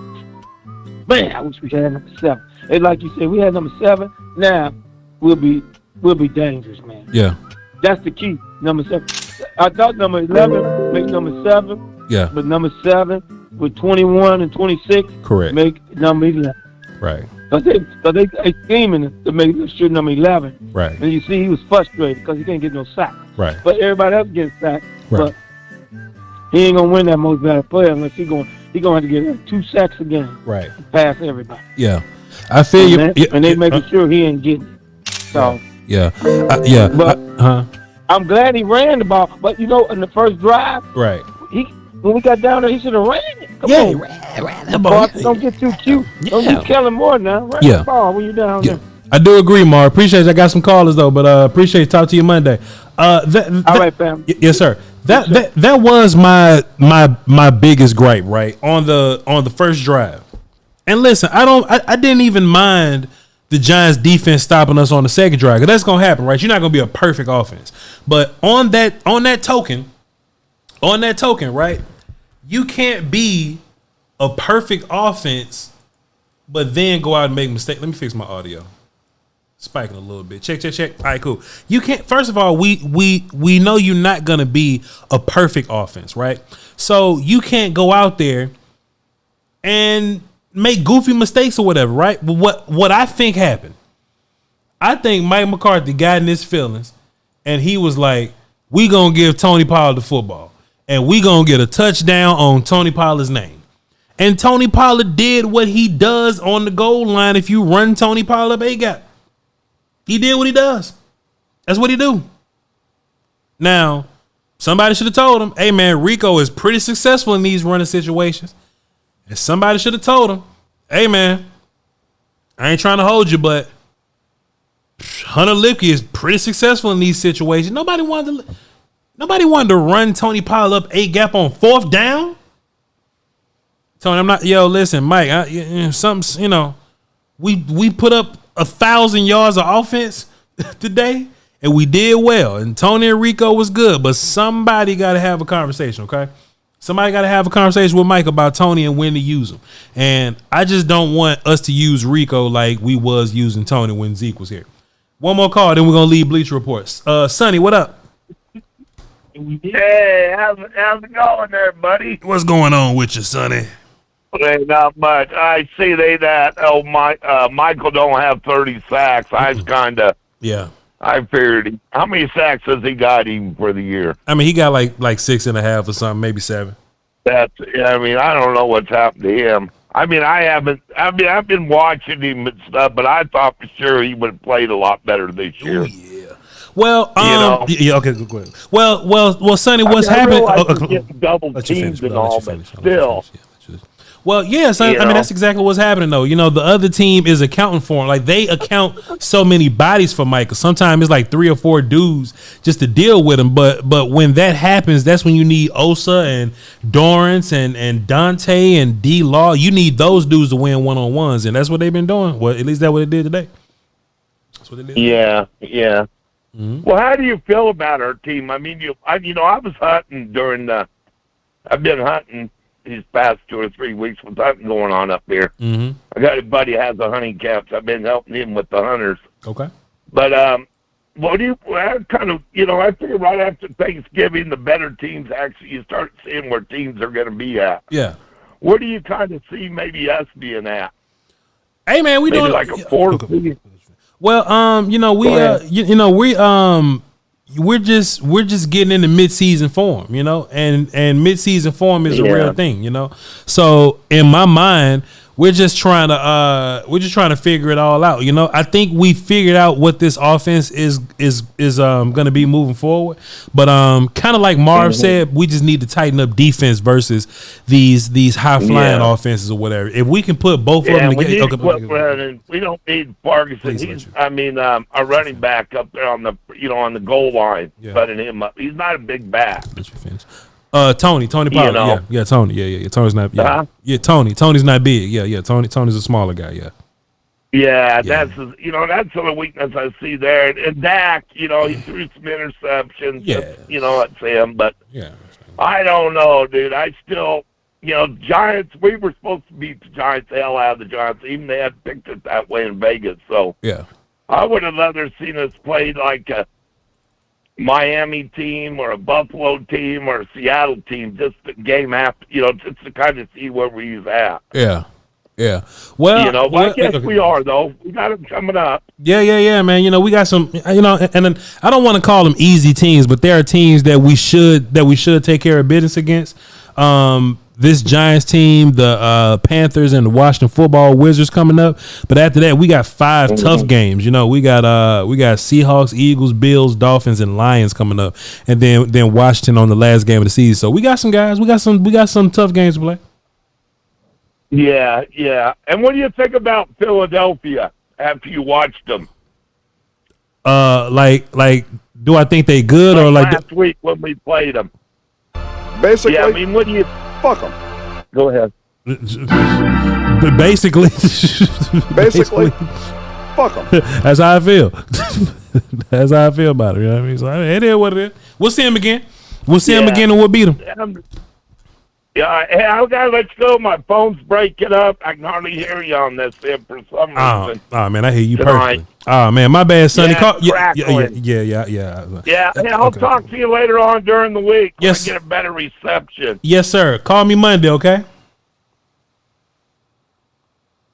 man, I wish we had number 7. And like you said, we had number 7. Now we'll be dangerous, man. Yeah. That's the key. Number 7. I thought number 11 make number 7. Yeah. But number 7 with 21 and 26, correct, make number 11. Right. Because they scheming to make sure number 11. Right. And you see, he was frustrated because he can't get no sack. Right. But everybody else gets sacked. Right. But he ain't gonna win that most valuable player unless he gonna have to get 2 sacks a game. Right. Pass everybody. Yeah. I feel you. And they making sure he ain't getting it. So. Yeah. Yeah. But I'm glad he ran the ball. But in the first drive, right. When we got down there, he should have ran it. Come on. He ran the ball. Don't get too cute. Don't be killing more now. Run the ball when you're down there. I do agree, Mark. Appreciate it. I got some callers though, but appreciate it. Talk to you Monday. All right, fam. Yes, sir. That was my biggest gripe, right? On the first drive. And listen, I didn't even mind the Giants defense stopping us on the second drive, because that's gonna happen, right? You're not gonna be a perfect offense. But on that token, right? You can't be a perfect offense, but then go out and make mistakes. Let me fix my audio. Spiking a little bit. Check. All right, cool. You can't. First of all, we know you're not gonna be a perfect offense, right? So you can't go out there and make goofy mistakes or whatever, right? But what I think happened, I think Mike McCarthy got in his feelings, and he was like, "We gonna give Tony Pollard the football, and we gonna get a touchdown on Tony Pollard's name." And Tony Pollard did what he does on the goal line. If you run Tony Pollard up A-gap, he did what he does. That's what he do. Now, somebody should have told him, "Hey man, Rico is pretty successful in these running situations." And somebody should have told him, "Hey man, I ain't trying to hold you, but Hunter Lipke is pretty successful in these situations." Nobody wanted to run Tony Pollard up A-gap on 4th down. Tony, I'm not. Listen, Mike. We put up 1,000 yards of offense today, and we did well. And Tony and Rico was good, but somebody got to have a conversation, okay? Somebody got to have a conversation with Mike about Tony and when to use him. And I just don't want us to use Rico like we was using Tony when Zeke was here. One more call, then we're gonna leave Bleacher Reports. Sonny, what up? Hey, how's it going there, buddy? What's going on with you, Sonny? Ain't not much. I see Michael don't have 30 sacks. I was kind of. Yeah. I figured. How many sacks has he got even for the year? I mean, he got like 6.5 or something, maybe 7. I don't know what's happened to him. I've been watching him and stuff, but I thought for sure he would have played a lot better this year. Oh, yeah. Well, yeah, okay, go ahead. Well, Sonny, what's happened? Double teams and all, but still. Well, yes, I mean, that's exactly what's happening, though. The other team is accounting for him. Like, they account so many bodies for Micah. Sometimes it's like 3 or 4 dudes just to deal with him. But when that happens, that's when you need Osa and Dorrance and Dante and D-Law. You need those dudes to win one-on-ones, and that's what they've been doing. Well, at least that's what they did today. That's what they did. Yeah. Mm-hmm. Well, how do you feel about our team? I mean, I was hunting I've been hunting these past 2 or 3 weeks with something going on up here. Mm-hmm. I got a buddy has a hunting camp, so I've been helping him with the hunters. Okay. But what do you I figure right after Thanksgiving, the better teams actually, you start seeing where teams are going to be at. Yeah. Where do you kind of see maybe us being at? Hey, man, we doing like a 4 seed. Well, we're just getting into mid-season form, and mid-season form is a real thing, So in my mind, we're just trying to figure it all out. I think we figured out what this offense is going to be moving forward. But kind of like Marv said, we just need to tighten up defense versus these high flying offenses or whatever. If we can put both of them together, we don't need Ferguson. Our running back up there on the goal line, butting him up. He's not a big back. Let you finish. Tony Pollard. Tony. Yeah. Tony's not. Yeah, Tony's not big. Yeah. Tony's a smaller guy. Yeah. Yeah, that's the weakness I see there. And Dak, he threw some interceptions. Yeah. That's him. But I don't know, dude. I still, Giants. We were supposed to beat the Giants, the hell out of the Giants. Even they had picked it that way in Vegas. So I would have rather seen us play like a Miami team or a Buffalo team or a Seattle team, just the game after, just to kind of see where we was at. Yeah. Well, I guess we are, though. We got them coming up. Yeah, man. We got some, and then I don't want to call them easy teams, but there are teams that we should take care of business against. This Giants team, the Panthers, and the Washington Football Wizards coming up. But after that, we got 5 tough games. We got Seahawks, Eagles, Bills, Dolphins, and Lions coming up, and then Washington on the last game of the season. So we got some guys. We got some tough games to play. Yeah. And what do you think about Philadelphia after you watched them? Like, do I think they good or like last week when we played them? Basically, yeah. I mean, what do you? Fuck them. Go ahead. But basically, fuck them. That's how I feel. That's how I feel about it. You know what I mean? So it is what it is. We'll see him again. And we'll beat him. Yeah, hey, I gotta let you go. My phone's breaking up. I can hardly hear you on this thing for some reason. Oh man, I hear you perfectly. Oh man, my bad, Sonny. Yeah. Yeah. Hey, I'll talk to you later on during the week. Yes. When I get a better reception. Yes, sir. Call me Monday, okay?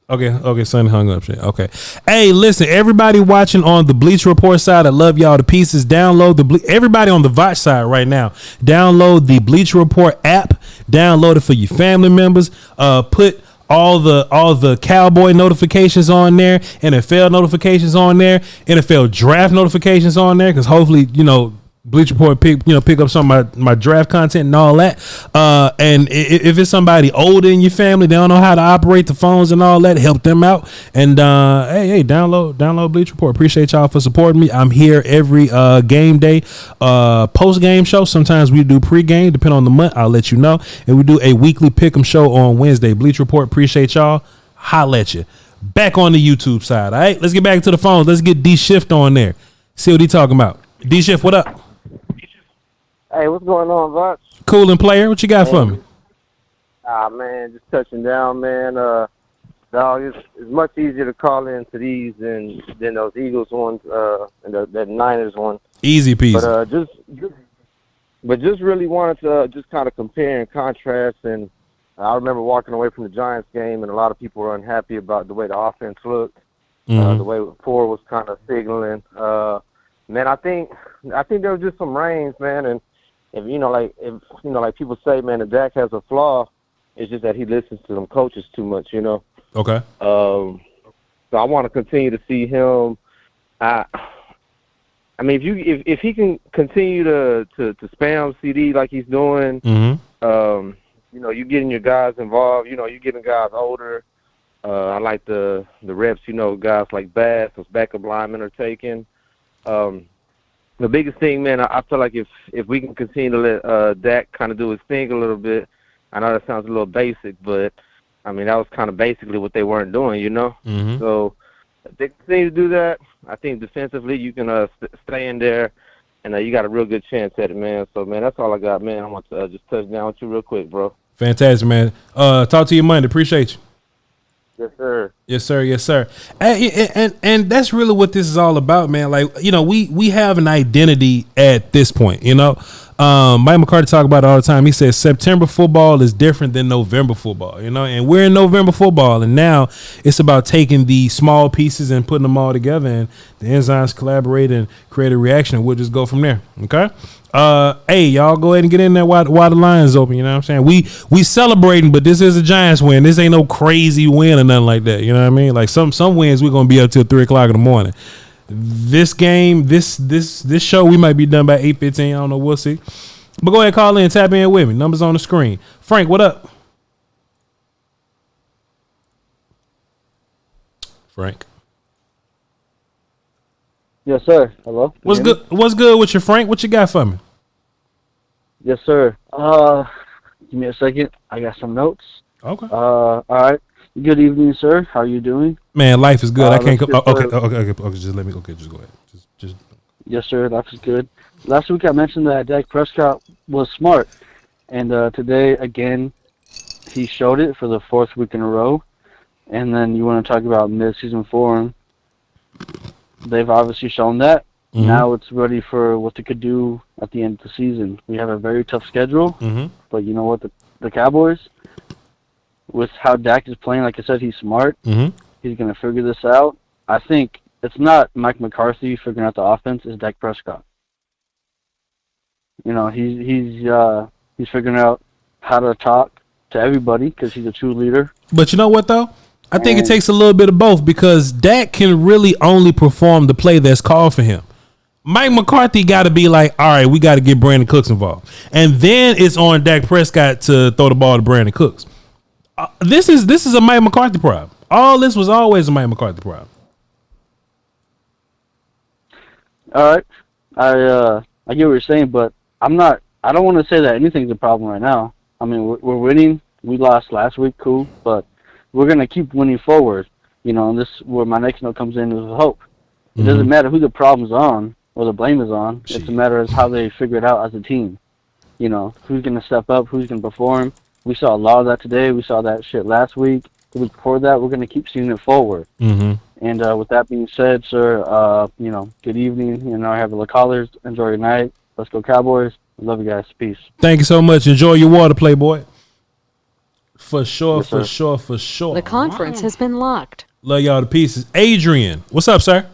Okay, Sonny hung up shit. Okay. Hey, listen, everybody watching on the Bleach Report side, I love y'all to pieces. Download everybody on the Voch side right now. Download the Bleach Report app. Download it for your family members. Put all the Cowboy notifications on there, NFL notifications on there, NFL draft notifications on there, because hopefully, Bleach Report pick up some of my draft content and all that. And if it's somebody older in your family, they don't know how to operate the phones and all that, help them out. And hey, download Bleach Report. Appreciate y'all for supporting me. I'm here every game day, post game show. Sometimes we do pregame, depending on the month. I'll let you know. And we do a weekly pick'em show on Wednesday. Bleach Report. Appreciate y'all. Holla at you. Back on the YouTube side. All right, let's get back to the phones. Let's get D Shift on there. See what he talking about. D Shift, what up? Hey, what's going on, Voch? Coolin' player, what you got for me? Man, just touching down, man. Dog, it's much easier to call into these than those Eagles ones and the Niners one. Easy peasy. But just really wanted to just kind of compare and contrast and I remember walking away from the Giants game, and a lot of people were unhappy about the way the offense looked, the way Ford was kind of signaling. Man, I think there was just some reins, man, and if like people say, man, if Dak has a flaw, it's just that he listens to them coaches too much, you know. Okay. So I want to continue to see him. I mean, if he can continue to spam CeeDee like he's doing, you're getting your guys involved. You're getting guys older. I like the reps. Guys like Bass, those backup linemen are taking. The biggest thing, man, I feel like if we can continue to let Dak kind of do his thing a little bit. I know that sounds a little basic, but I mean that was kind of basically what they weren't doing, So if they continue to do that, I think defensively you can stay in there, and you got a real good chance at it, man. So, man, that's all I got, man. I want to just touch down with you real quick, bro. Fantastic, man. Talk to you Monday. Appreciate you. Yes, sir. Yes, sir. Yes, sir. And that's really what this is all about, man. Like, we have an identity at this point, Mike McCarthy talk about it all the time. He says September football is different than November football, and we're in November football, and now it's about taking the small pieces and putting them all together, and the enzymes collaborate and create a reaction, and we'll just go from there. Okay. Hey, y'all go ahead and get in there while the line's open. You know what I'm saying? We celebrating, but this is a Giants win. This ain't no crazy win or nothing like that. You know what I mean? Like some wins we're gonna be up till 3:00 in the morning. This game, this show, we might be done by 8:15. I don't know. We'll see. But go ahead, call in, tap in with me. Numbers on the screen. Frank, what up? Frank. Yes, sir. Hello. What's good? What's good with you, Frank? What you got for me? Yes, sir. Give me a second. I got some notes. Okay. All right. Good evening, sir. How are you doing? Man, life is good. I can't. Okay. Just let me. Okay, just go ahead. Just. Yes, sir. Life is good. Last week I mentioned that Dak Prescott was smart, and today again he showed it for the 4th week in a row. And then you want to talk about mid-season form? They've obviously shown that. Mm-hmm. Now it's ready for what they could do at the end of the season. We have a very tough schedule, but you know what? The Cowboys, with how Dak is playing, like I said, he's smart. Mm-hmm. He's going to figure this out. I think it's not Mike McCarthy figuring out the offense; it's Dak Prescott. He's figuring out how to talk to everybody because he's a true leader. But you know what, though? I think it takes a little bit of both because Dak can really only perform the play that's called for him. Mike McCarthy got to be like, all right, we got to get Brandon Cooks involved. And then it's on Dak Prescott to throw the ball to Brandon Cooks. This is a Mike McCarthy problem. All this was always a Mike McCarthy problem. All right. I get what you're saying, but I don't want to say that anything's a problem right now. I mean, we're winning. We lost last week, cool, but we're going to keep winning forward, and this is where my next note comes in is hope. It doesn't matter who the problem's on or the blame is on. It's a matter of how they figure it out as a team. Who's going to step up, who's going to perform. We saw a lot of that today. We saw that shit last week. The week before that, we're going to keep seeing it forward. Mm-hmm. And with that being said, sir, good evening. I have the callers. Enjoy your night. Let's go Cowboys. Love you guys. Peace. Thank you so much. Enjoy your water, Playboy. For sure, yes, for sure, for sure. The conference has been locked. Love y'all to pieces. Adrian, what's up, sir?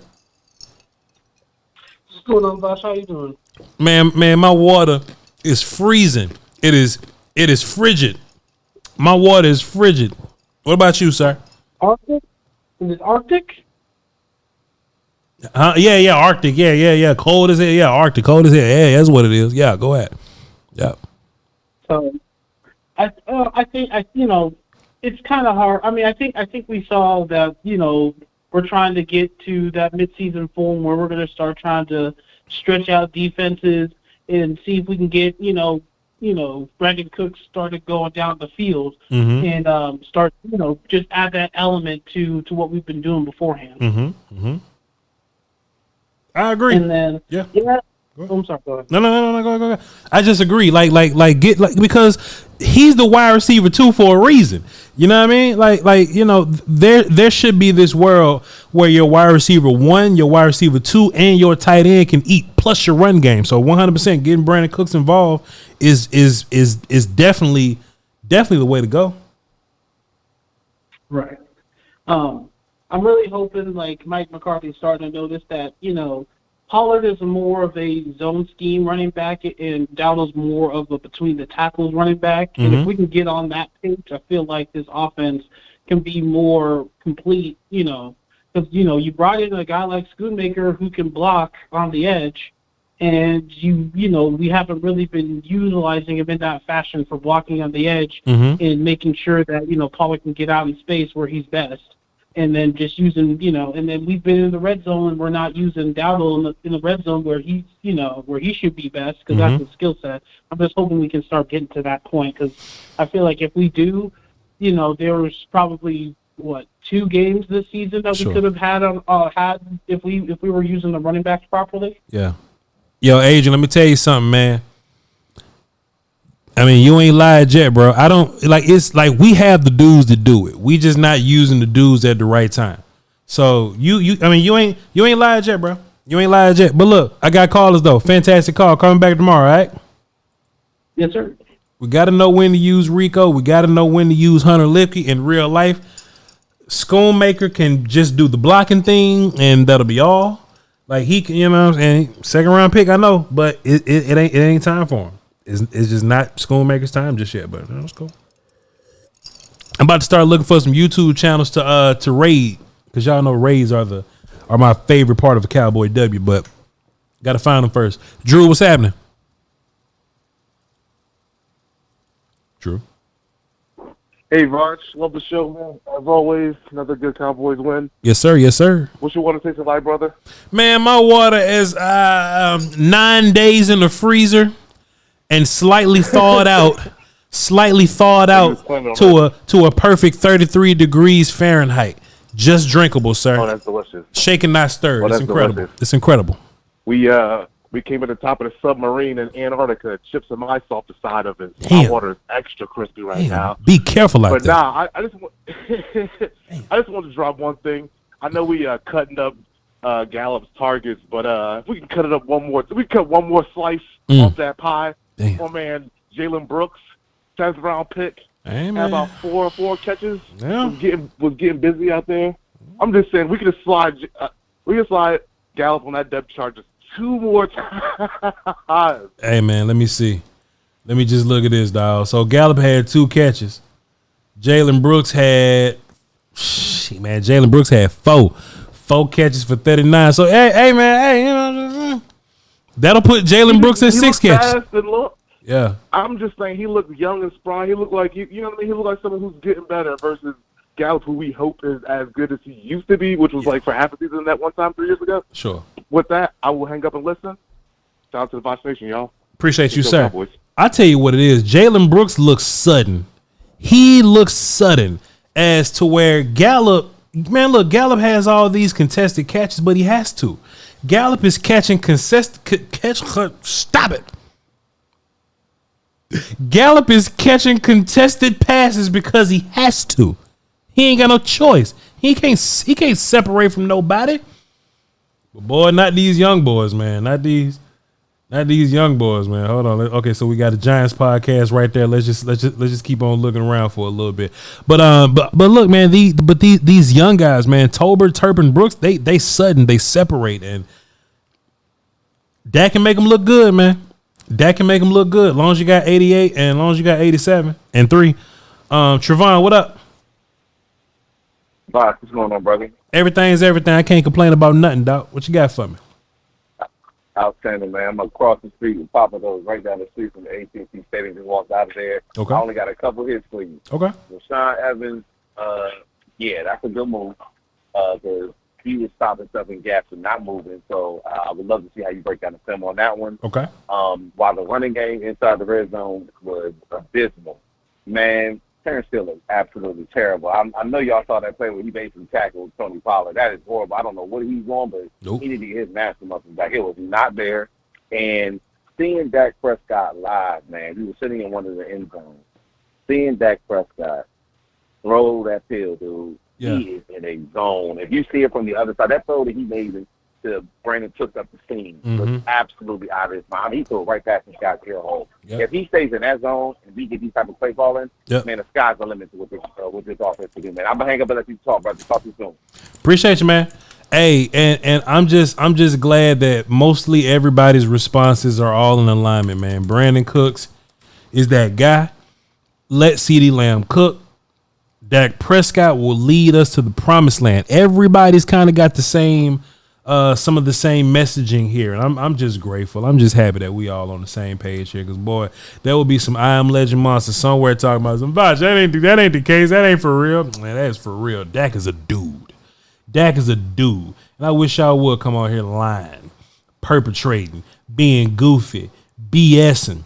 What's going on, Voch? How you doing? Man, my water is freezing. It is frigid. My water is frigid. What about you, sir? Arctic? Is it Arctic? Yeah, Arctic. Yeah. Cold as hell. Yeah, Arctic. Cold as hell. Yeah, that's what it is. Yeah, go ahead. Yeah. I think it's kind of hard. I mean, I think we saw that we're trying to get to that midseason form where we're going to start trying to stretch out defenses and see if we can get Brandon Cooks started going down the field and start just add that element to what we've been doing beforehand. Mm-hmm. I agree. And then yeah. Oh, I'm sorry. Go ahead. No. Go ahead. I just agree. Because he's the wide receiver too for a reason. You know what I mean? There should be this world where your wide receiver 1, your wide receiver 2, and your tight end can eat plus your run game. So 100% getting Brandon Cooks involved is definitely definitely the way to go. Right. I'm really hoping like Mike McCarthy's starting to notice that, Pollard is more of a zone scheme running back, and Dowdle's more of a between the tackles running back. And if we can get on that page, I feel like this offense can be more complete, because, you brought in a guy like Schoonmaker who can block on the edge, and we haven't really been utilizing him in that fashion for blocking on the edge and making sure that, Pollard can get out in space where he's best. And then just using, and then we've been in the red zone and we're not using Dowdle in the red zone where he's, where he should be best because that's his skill set. I'm just hoping we can start getting to that point because I feel like if we do, there was probably, 2 games this season that we could have had if we were using the running backs properly. Yeah. Yo, Adrian, let me tell you something, man. I mean, you ain't lied yet, bro. I don't it's like we have the dudes to do it. We just not using the dudes at the right time. So you ain't lied yet, bro. You ain't lied yet. But look, I got callers though. Fantastic call. Coming back tomorrow, all right? Yes, sir. We got to know when to use Rico. We got to know when to use Hunter Lipke in real life. Schoonmaker can just do the blocking thing, and that'll be all. Like he can, and second round pick, I know, but it ain't time for him. It's just not Schoonmaker's time just yet, but that's cool. I'm about to start looking for some YouTube channels to raid because y'all know raids are my favorite part of a Cowboy W, but got to find them first. Drew, what's happening? Drew. Hey, Voch, love the show, man. As always, another good Cowboys win. Yes, sir. Yes, sir. What's your water taste like, brother? Man, my water is 9 days in the freezer and slightly thawed out to a perfect 33 degrees Fahrenheit. Just drinkable, sir. Oh, that's delicious. Shaken, not stirred. Oh, it's incredible. Delicious. It's incredible. We came at the top of the submarine in Antarctica, chips some ice off the side of it. Damn. My water is extra crispy right now. Be careful out there. there. But I just want to drop one thing. I know we cutting up Gallup's targets, but if we can cut it up one more, we cut one more slice off that pie. Damn. My man Jalen Brooks, 10th round pick, had about 4 catches. Yeah. Was getting busy out there. I'm just saying we could slide Gallup on that depth chart just 2 more times. Hey man, let me see. Let me just look at this, dog. So Gallup had 2 catches. Jalen Brooks had 4 catches for 39. So hey man, that'll put Jalen Brooks in 6 catches. Yeah. I'm just saying he looked young and spry. He looked like you know what I mean. He looked like someone who's getting better versus Gallup, who we hope is as good as he used to be, which was like for half a season that one time 3 years ago. Sure. With that, I will hang up and listen. Shout out to the Voch Nation, y'all. Appreciate you, sir. Cowboys. I tell you what it is. Jalen Brooks looks sudden. He looks sudden as to where Gallup, man, look, Gallup has all these contested catches, but he has to. Gallup is catching stop it. Gallup is catching contested passes because he has to. He ain't got no choice. He can't separate from nobody. But boy, not these young boys, man. Not these young boys, man. Hold on. Okay, so we got a Giants podcast right there. Let's just keep on looking around for a little bit. But look, man. These young guys, man. Tolbert, Turpin, Brooks, they sudden, they separate, and Dak can make them look good, man. Dak can make them look good. As long as you got 88 and as long as you got 87 and 3. Trevon, what up? Bye. What's going on, brother? Everything's everything. I can't complain about nothing, dog. What you got for me? Outstanding, man. I'm across the street with Papa Do's right down the street from the AT&T Stadium. Just walked out of there. Okay. I only got a couple hits for you. Okay. Rashaan Evans, that's a good move because he was stopping stuff in gaps and not moving. So I would love to see how you break down the film on that one. Okay. While the running game inside the red zone was abysmal, man, Terrence Steele is absolutely terrible. I know y'all saw that play where he basically tackled Tony Pollard. That is horrible. I don't know what he's on, but he needed to get his master muscle back. It was not there. And seeing Dak Prescott live, man, he was sitting in one of the end zones. Seeing Dak Prescott throw that pill, dude, he is in a zone. If you see it from the other side, that throw that he made to until Brandon took up the steam. Was absolutely out of his mind. He threw it right past the guy's ear hole. Yep. If he stays in that zone and we get these type of play calling, man, the sky's the limit with this offense to do, man. I'm gonna hang up and let you talk, brother. Talk to you soon. Appreciate you, man. Hey, and I'm just glad that mostly everybody's responses are all in alignment, man. Brandon Cooks is that guy. Let CeeDee Lamb cook. Dak Prescott will lead us to the promised land. Everybody's kind of got the same, some of the same messaging here, and I'm just grateful. I'm just happy that we all on the same page here, because boy, there will be some I Am Legend monsters somewhere talking about some Voch. That ain't the case. That ain't for real. Man, that is for real. Dak is a dude. Dak is a dude, and I wish y'all would come on here lying, perpetrating, being goofy, BSing.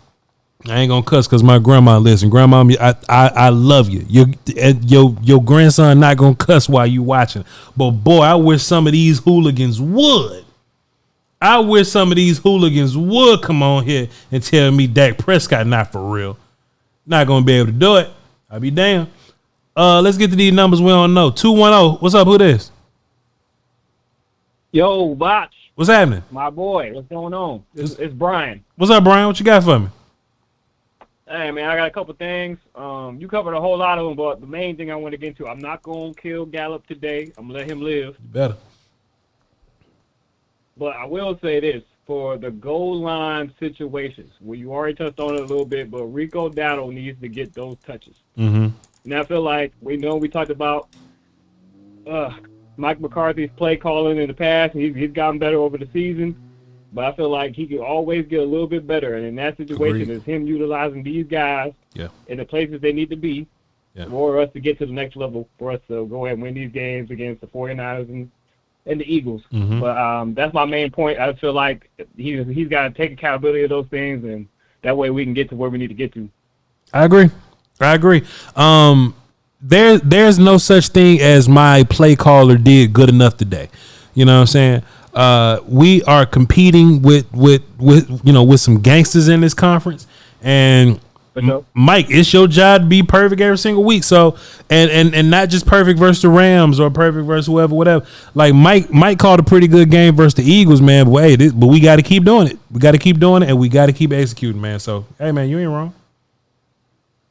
I ain't gonna cuss because my grandma listen. Grandma, I love you. Your grandson not gonna cuss while you watching. But boy, I wish some of these hooligans would. I wish some of these hooligans would come on here and tell me Dak Prescott not for real. Not gonna be able to do it. I'll be damned. Let's get to these numbers we don't know. 210. What's up? Who this? Yo, Voch. What's happening? My boy. What's going on? It's Brian. What's up, Brian? What you got for me? Hey, man, I got a couple things. You covered a whole lot of them, but the main thing I want to get into, I'm not going to kill Gallup today. I'm going to let him live. You better. But I will say this. For the goal line situations, where you already touched on it a little bit, but Rico Dowdle needs to get those touches. Mm-hmm. And I feel like we talked about Mike McCarthy's play calling in the past, and he's gotten better over the season. But I feel like he could always get a little bit better. And in that situation, is him utilizing these guys in the places they need to be for us to get to the next level, for us to go ahead and win these games against the 49ers and the Eagles. Mm-hmm. But that's my main point. I feel like he's got to take accountability of those things, and that way we can get to where we need to get to. I agree. There's no such thing as my play caller did good enough today. You know what I'm saying? We are competing with some gangsters in this conference, and Mike, it's your job to be perfect every single week. So, and not just perfect versus the Rams or perfect versus whatever. Like Mike called a pretty good game versus the Eagles, man. But but we got to keep doing it. We got to keep doing it, and we got to keep executing, man. So, hey, man, you ain't wrong.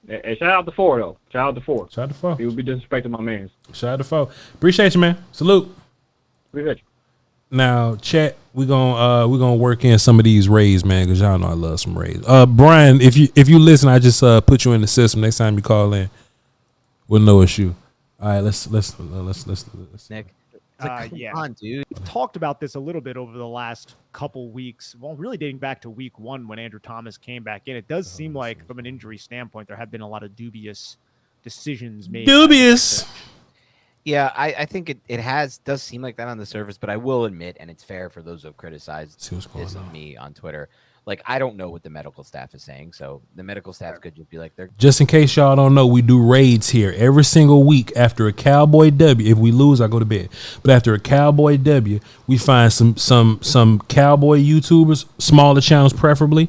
And shout out to 4, though. Shout out to 4. Shout out to 4. He would be disrespecting my man. Shout out to 4. Appreciate you, man. Salute. Appreciate you. Now, chat, we're gonna work in some of these raids, man, because y'all know I love some raids. Brian, if you listen, I just put you in the system. Next time you call in, with no issue. All right, let's Nick. Come on, dude. We've talked about this a little bit over the last couple weeks. Well, really dating back to week 1 when Andrew Thomas came back in. It does seem like, from an injury standpoint, there have been a lot of dubious decisions made. Dubious. Yeah, I think it does seem like that on the surface, but I will admit, and it's fair for those who have criticized this of me on Twitter, like, I don't know what the medical staff is saying, so the medical staff could just be like, they're just in case y'all don't know, we do raids here every single week after a Cowboy W. If we lose, I go to bed. But after a Cowboy W, we find some Cowboy YouTubers, smaller channels preferably,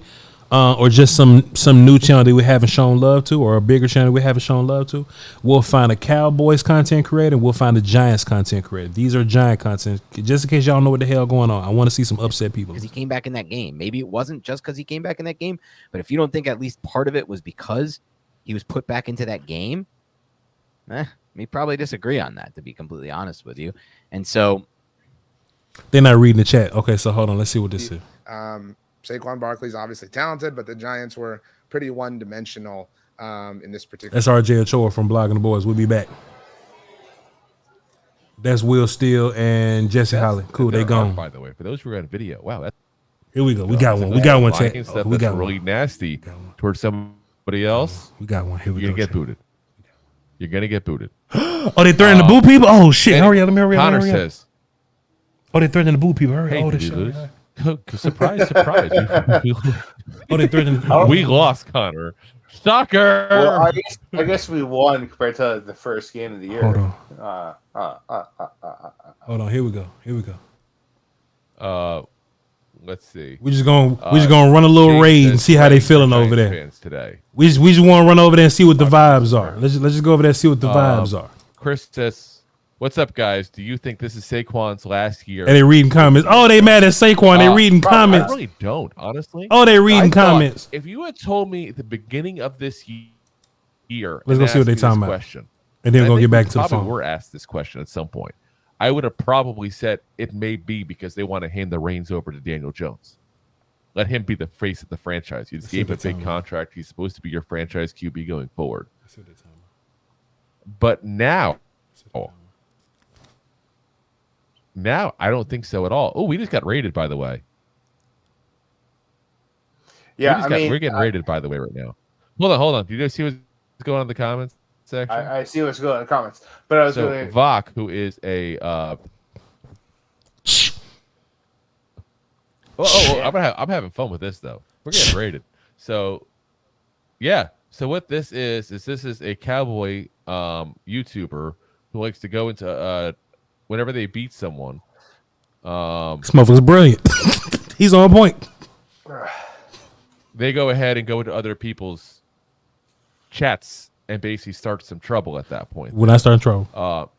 or just some new channel that we haven't shown love to, or a bigger channel we haven't shown love to. We'll find a Cowboys content creator, and we'll find a Giants content creator. These are Giant content. Just in case y'all know what the hell going on, I want to see some upset people. Because he came back in that game. Maybe it wasn't just because he came back in that game, but if you don't think at least part of it was because he was put back into that game, we probably disagree on that, to be completely honest with you. And so they're not reading the chat. Okay, so hold on. Let's see what this is. Saquon Barkley's obviously talented, but the Giants were pretty one-dimensional in this particular. That's RJ Ochoa from Blogging the Boys. We'll be back. That's Will Steele and Jesse Holly. Cool, they gone. By the way, for those who are on video, wow. Here we go. We got one. We got one. Chat. We got really nasty towards somebody else. We got one. Here we go. You're gonna get booted. You're gonna get booted. Oh, they threatening to boo people? Oh shit! Hurry up! Let me hurry up. Connor says. Oh, they threatening to boo people. Hurry! Hey, oh, this shit. Surprise, surprise. Oh, they threatened. We lost, Connor. Shocker. Well, I guess we won compared to the first game of the year. Hold on. Hold on. Here we go. Let's see. We just gonna run a little raid and see how they feeling over there. Today. We just want to run over there and see what the vibes are. Let's just go over there and see what the vibes are. Chris says What's up, guys? Do you think this is Saquon's last year? And they reading comments. Oh, they mad at Saquon. They reading comments. I really don't, honestly. Oh, they reading comments. If you had told me at the beginning of this year, let's go see what they talking about. And then we're gonna get back to the phone. We're asked this question at some point. I would have probably said it may be because they want to hand the reins over to Daniel Jones. Let him be the face of the franchise. You just gave him a big contract. He's supposed to be your franchise QB going forward. But now I don't think so at all. Oh, we just got rated, by the way. Yeah, we're getting rated, by the way, right now. Hold on. Do you guys see what's going on in the comments section? I see what's going on in the comments. But I was Voch, who is a I'm having fun with this though. We're getting rated. So yeah. So what this is a cowboy YouTuber who likes to go into whenever they beat someone. This motherfucker's brilliant. He's on point. They go ahead and go into other people's chats and basically start some trouble at that point. When I start trouble.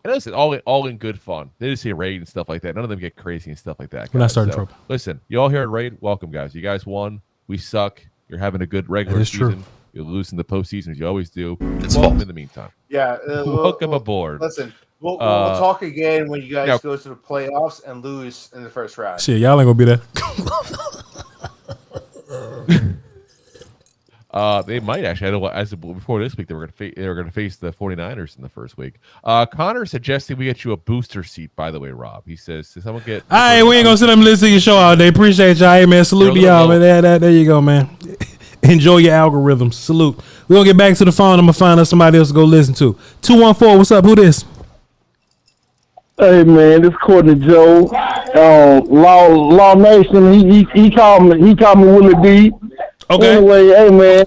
And listen, all in good fun. They just say raid and stuff like that. None of them get crazy and stuff like that. When I start trouble. Listen, you all here at raid, welcome, guys. You guys won. We suck. You're having a good regular season. True. You'll lose in the postseason as you always do. It's welcome in the meantime. Yeah. Welcome aboard. Listen, we'll talk again when you guys go to the playoffs and lose in the first round. Shit, y'all ain't gonna be there. They might actually. Before this week, they were going to face the 49ers in the first week. Connor suggesting we get you a booster seat. By the way, Rob, he says, someone get. All right, we ain't gonna sit them listen to your show all day. Appreciate y'all, hey man. Salute to y'all, man. There you go, man. Enjoy your algorithms. Salute. We're gonna get back to the phone. I'm gonna find us somebody else to go listen to. 214. What's up? Who this? Hey man, this Courtney Joe. Law Nation. He called me Willie D. Okay. Anyway, hey man,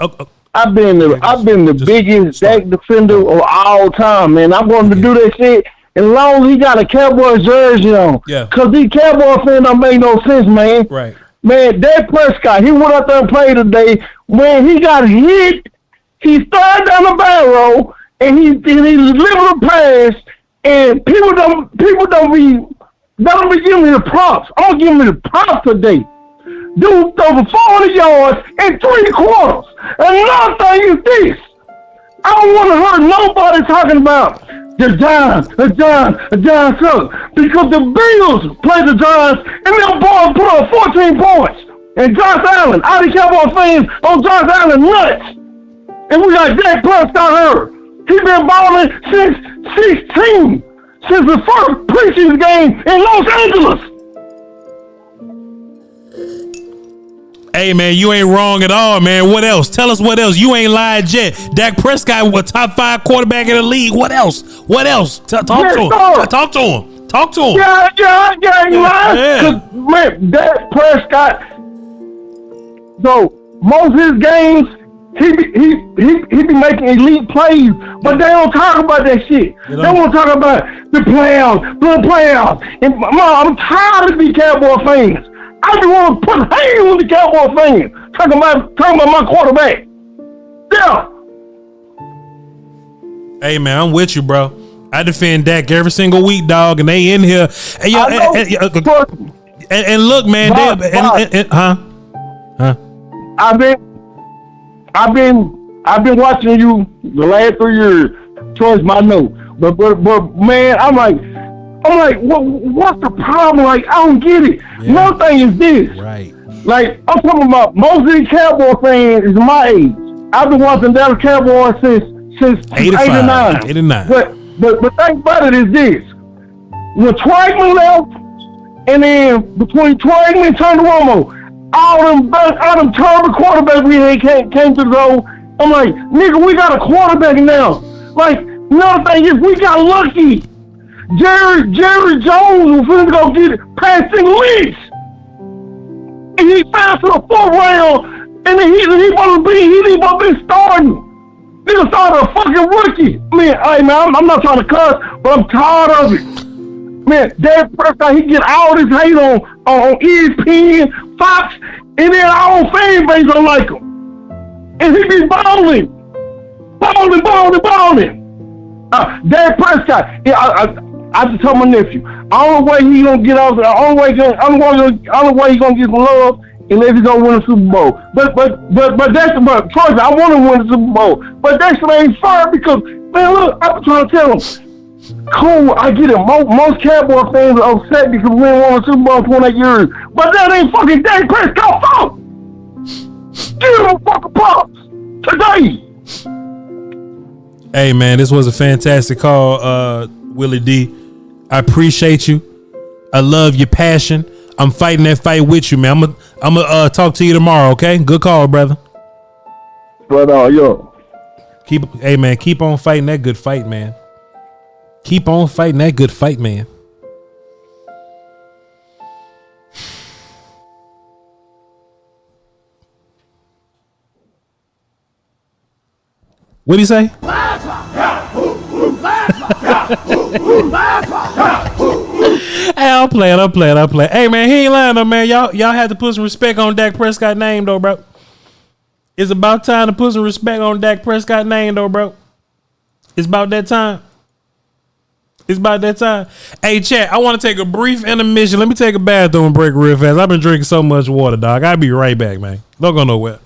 I've been the biggest Dak defender of all time, man. I'm going to do that shit as long as he got a Cowboys jersey on. Yeah. Cause these Cowboy fans don't make no sense, man. Right. Man, Dak Prescott, he went out there and played today. When he got hit, he started down the barrel and he delivered a pass, and people don't be giving me the props. I'm giving me the props today. Dude over 400 yards in 3 quarters. Another thing is this. I don't want to hear nobody talking about the Giants suck. Because the Bills played the Giants and their boys put up 14 points. And Josh Allen, all the Cowboy fans on Josh Allen nuts. And we got Dak Prescott hurt. He's been balling since 16. Since the first preseason game in Los Angeles. Hey, man, you ain't wrong at all, man. What else? Tell us what else. You ain't lied yet. Dak Prescott was a top 5 quarterback in the league. What else? Talk to him. Talk to him. Yeah, you lying. Yeah. Man, Dak Prescott, so most of his games, he be making elite plays, but they don't talk about that shit. They won't talk about the playoffs. And I'm tired of these Cowboy fans. I just want to put hands on the Cowboy fans. Talking about my quarterback. Yeah. Hey man, I'm with you, bro. I defend Dak every single week, dog, and they in here. And look, man, I've been watching you the last 3 years towards my note, but man, I'm like, what's the problem? Like, I don't get it. Yeah. One thing is this, right? Like, I'm talking about most of these Cowboy fans is my age. I've been watching Dallas Cowboys since 89. But the thing about it is this: when Trautman left, and then between Trautman and Tony Romo, all them terrible quarterbacks we had came to the door. I'm like, nigga, we got a quarterback now. Like, another thing is we got lucky. Jerry Jones was going to go get it past 6 weeks. And he passed to the 4th round, and then he didn't want to be starting. Nigga started a fucking rookie. Man, I'm not trying to cuss, but I'm tired of it. Man, Dak Prescott, he get all this hate on ESPN, Fox, and then our own fan base don't like him. And he be balling. Dak Prescott, yeah, I I just told my nephew, only way he gonna get off, only way he gonna get some love unless he gonna win a Super Bowl. But Troy, I want to win a Super Bowl. But that shit ain't fair because, man, look, I've been trying to tell him. Cool, I get it. Most Cowboy fans are upset because we ain't won a Super Bowl in 28 years. But that ain't fucking Dak Prescott fault. Give him a fucking props today. Hey man, this was a fantastic call, Willie D. I appreciate you. I love your passion. I'm fighting that fight with you, man. I'm gonna talk to you tomorrow, okay? Good call, brother. But yo, keep on fighting that good fight, man. Keep on fighting that good fight, man. What'd he say? Hey, I'll play it. Hey man, he ain't lying though, man. Y'all have to put some respect on Dak Prescott's name though, bro. It's about time to put some respect on Dak Prescott's name though, bro. It's about that time. Hey, chat, I want to take a brief intermission. Let me take a bathroom break real fast. I've been drinking so much water, dog. I'll be right back, man. Don't go nowhere.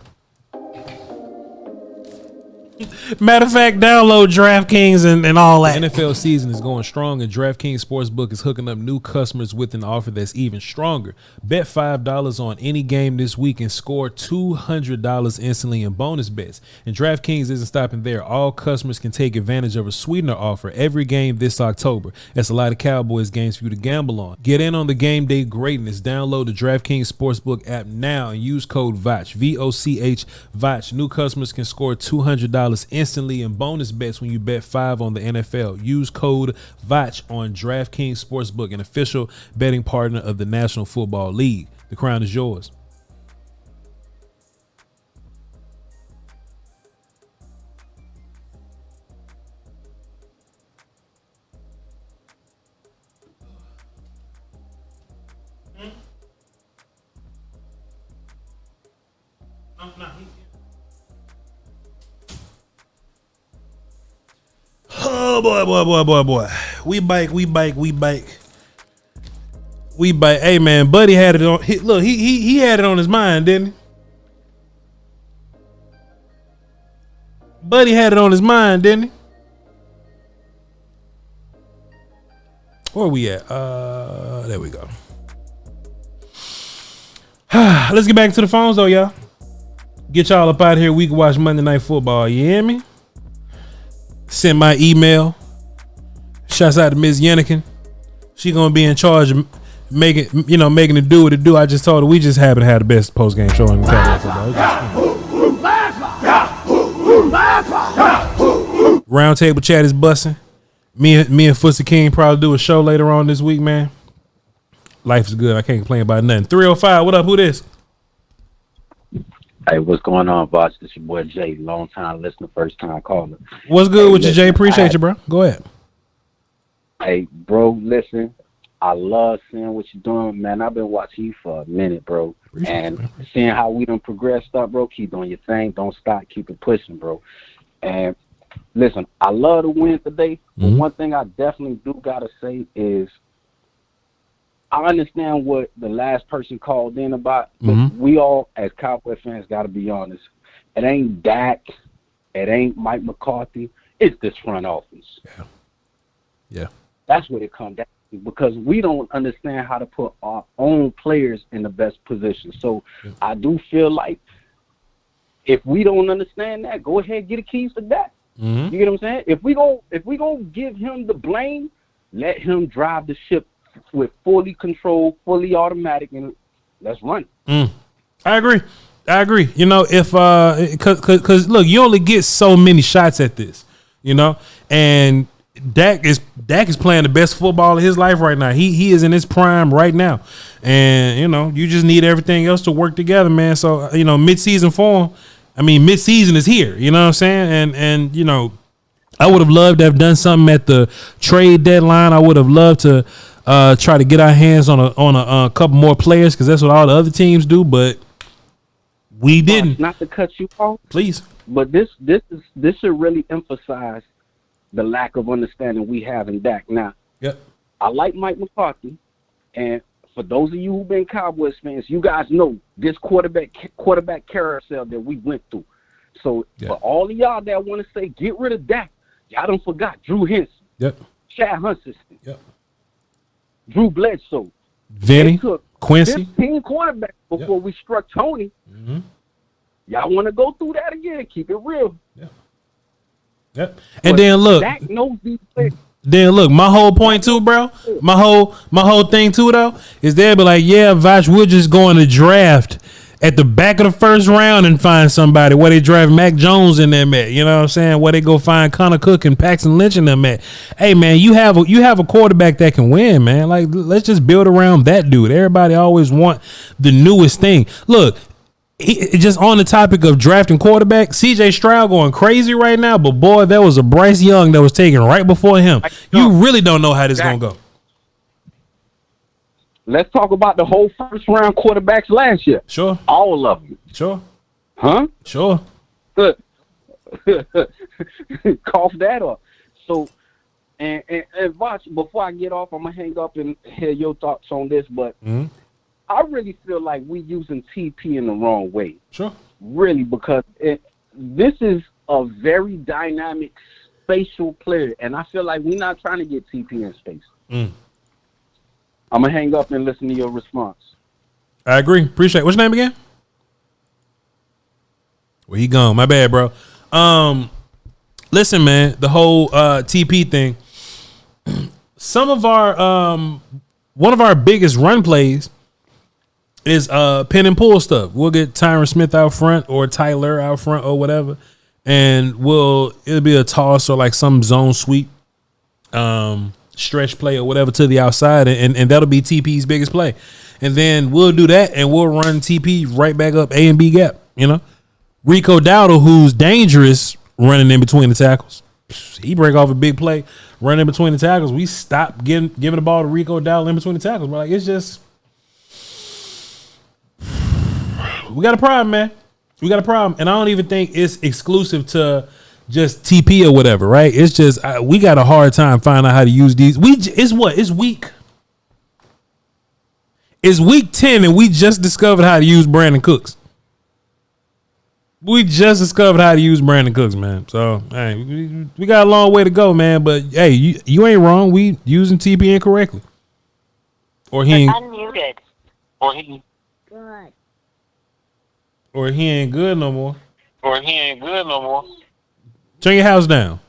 Matter of fact, download DraftKings and all that. The NFL season is going strong, and DraftKings Sportsbook is hooking up new customers with an offer that's even stronger. Bet $5 on any game this week and score $200 instantly in bonus bets. And DraftKings isn't stopping there. All customers can take advantage of a sweetener offer every game this October. That's a lot of Cowboys games for you to gamble on. Get in on the game day greatness. Download the DraftKings Sportsbook app now and use code VOCH, VOCH, VOCH. New customers can score $200 instantly in bonus bets when you bet $5 on the NFL. Use code VOCH on DraftKings Sportsbook, an official betting partner of the National Football League. The crown is yours. Oh boy. We bike. Hey man, Buddy had it on. Look, he had it on his mind, didn't he? Buddy had it on his mind, didn't he? Where we at? There we go. Let's get back to the phones though, y'all. Get y'all up out here. We can watch Monday Night Football. You hear me? Send my email. Shouts out to Ms. Yennekin. She gonna be in charge of making it do what it do. I just told her we just happen to have the best post game show in the Cowboys football. Round table chat is busting. Me and Footsie King probably do a show later on this week, man. Life is good. I can't complain about nothing. 305. What up? Who this? Hey, what's going on, Voch? This your boy Jay, long time listener, first time caller. What's good with you, Jay? Appreciate you, bro. Go ahead. Hey, bro, listen, I love seeing what you're doing, man. I've been watching you for a minute, bro. And seeing how we done progressed up, bro. Keep doing your thing. Don't stop. Keep it pushing, bro. And listen, I love the win today. But one thing I definitely do got to say is I understand what the last person called in about, but we all, as Cowboy fans, got to be honest. It ain't Dak. It ain't Mike McCarthy. It's this front office. Yeah. That's what it comes down to, because we don't understand how to put our own players in the best position. So I do feel like if we don't understand that, go ahead and get the keys to that. You get what I'm saying? If we gonna give him the blame, let him drive the ship with fully controlled, fully automatic, and let's run. I agree. You know, if because look, you only get so many shots at this, you know, and Dak is playing the best football of his life right now. He is in his prime right now, and you know, you just need everything else to work together, man. So you know, mid-season form. I mean, mid-season is here. You know what I'm saying? And you know, I would have loved to have done something at the trade deadline. I would have loved to try to get our hands on a couple more players, because that's what all the other teams do, but we didn't. Not to cut you off, please, but this should really emphasize the lack of understanding we have in Dak. Now, I like Mike McCarthy, and for those of you who've been Cowboys fans, you guys know this quarterback carousel that we went through. So for all of y'all that want to say get rid of Dak, y'all done forgot Drew Henson, Chad Huntston, Drew Bledsoe, Vinny, Quincy, 15 quarterbacks before we struck Tony. Y'all want to go through that again? Keep it real. And then look, Dak knows these things. Then look, my whole point too, bro. My whole thing too, though, is they'll be like, yeah, Voch, we're just going to draft at the back of the first round and find somebody where they draft Mac Jones in them at. You know what I'm saying? Where they go find Connor Cook and Paxton Lynch in them at. Hey man, you have a quarterback that can win, man. Like, let's just build around that dude. Everybody always want the newest thing. Look. Just on the topic of drafting quarterback, CJ Stroud going crazy right now, but boy, there was a Bryce Young that was taken right before him. You really don't know how this is going to go. Let's talk about the whole first round quarterbacks last year. Sure. All of them. Sure. Huh? Sure. Cough that up. So, and Voch, before I get off, I'm going to hang up and hear your thoughts on this, but I really feel like we're using TP in the wrong way. Sure. Really, because this is a very dynamic spatial player, and I feel like we're not trying to get TP in space. I'm going to hang up and listen to your response. I agree. Appreciate it. What's your name again? Where he gone? My bad, bro. Listen, man, the whole TP thing, some of our one of our biggest run plays is pin and pull stuff. We'll get Tyron Smith out front or Tyler out front or whatever, and it'll be a toss or like some zone sweep, stretch play or whatever to the outside, and that'll be TP's biggest play. And then we'll do that, and we'll run TP right back up A and B gap. You know, Rico Dowdle, who's dangerous running in between the tackles, he break off a big play, running in between the tackles. We stop giving the ball to Rico Dowdle in between the tackles. We're like, it's just. We got a problem, man. We got a problem. And I don't even think it's exclusive to just TP or whatever, right? It's just we got a hard time finding out how to use these. It's week. It's week 10 and we just discovered how to use Brandon Cooks. We just discovered how to use Brandon Cooks, man. So, hey, we got a long way to go, man. But, hey, you ain't wrong. We using TP incorrectly. Or he ain't. Unmuted. Or he good. Or he ain't good no more. Or he ain't good no more. Turn your house down.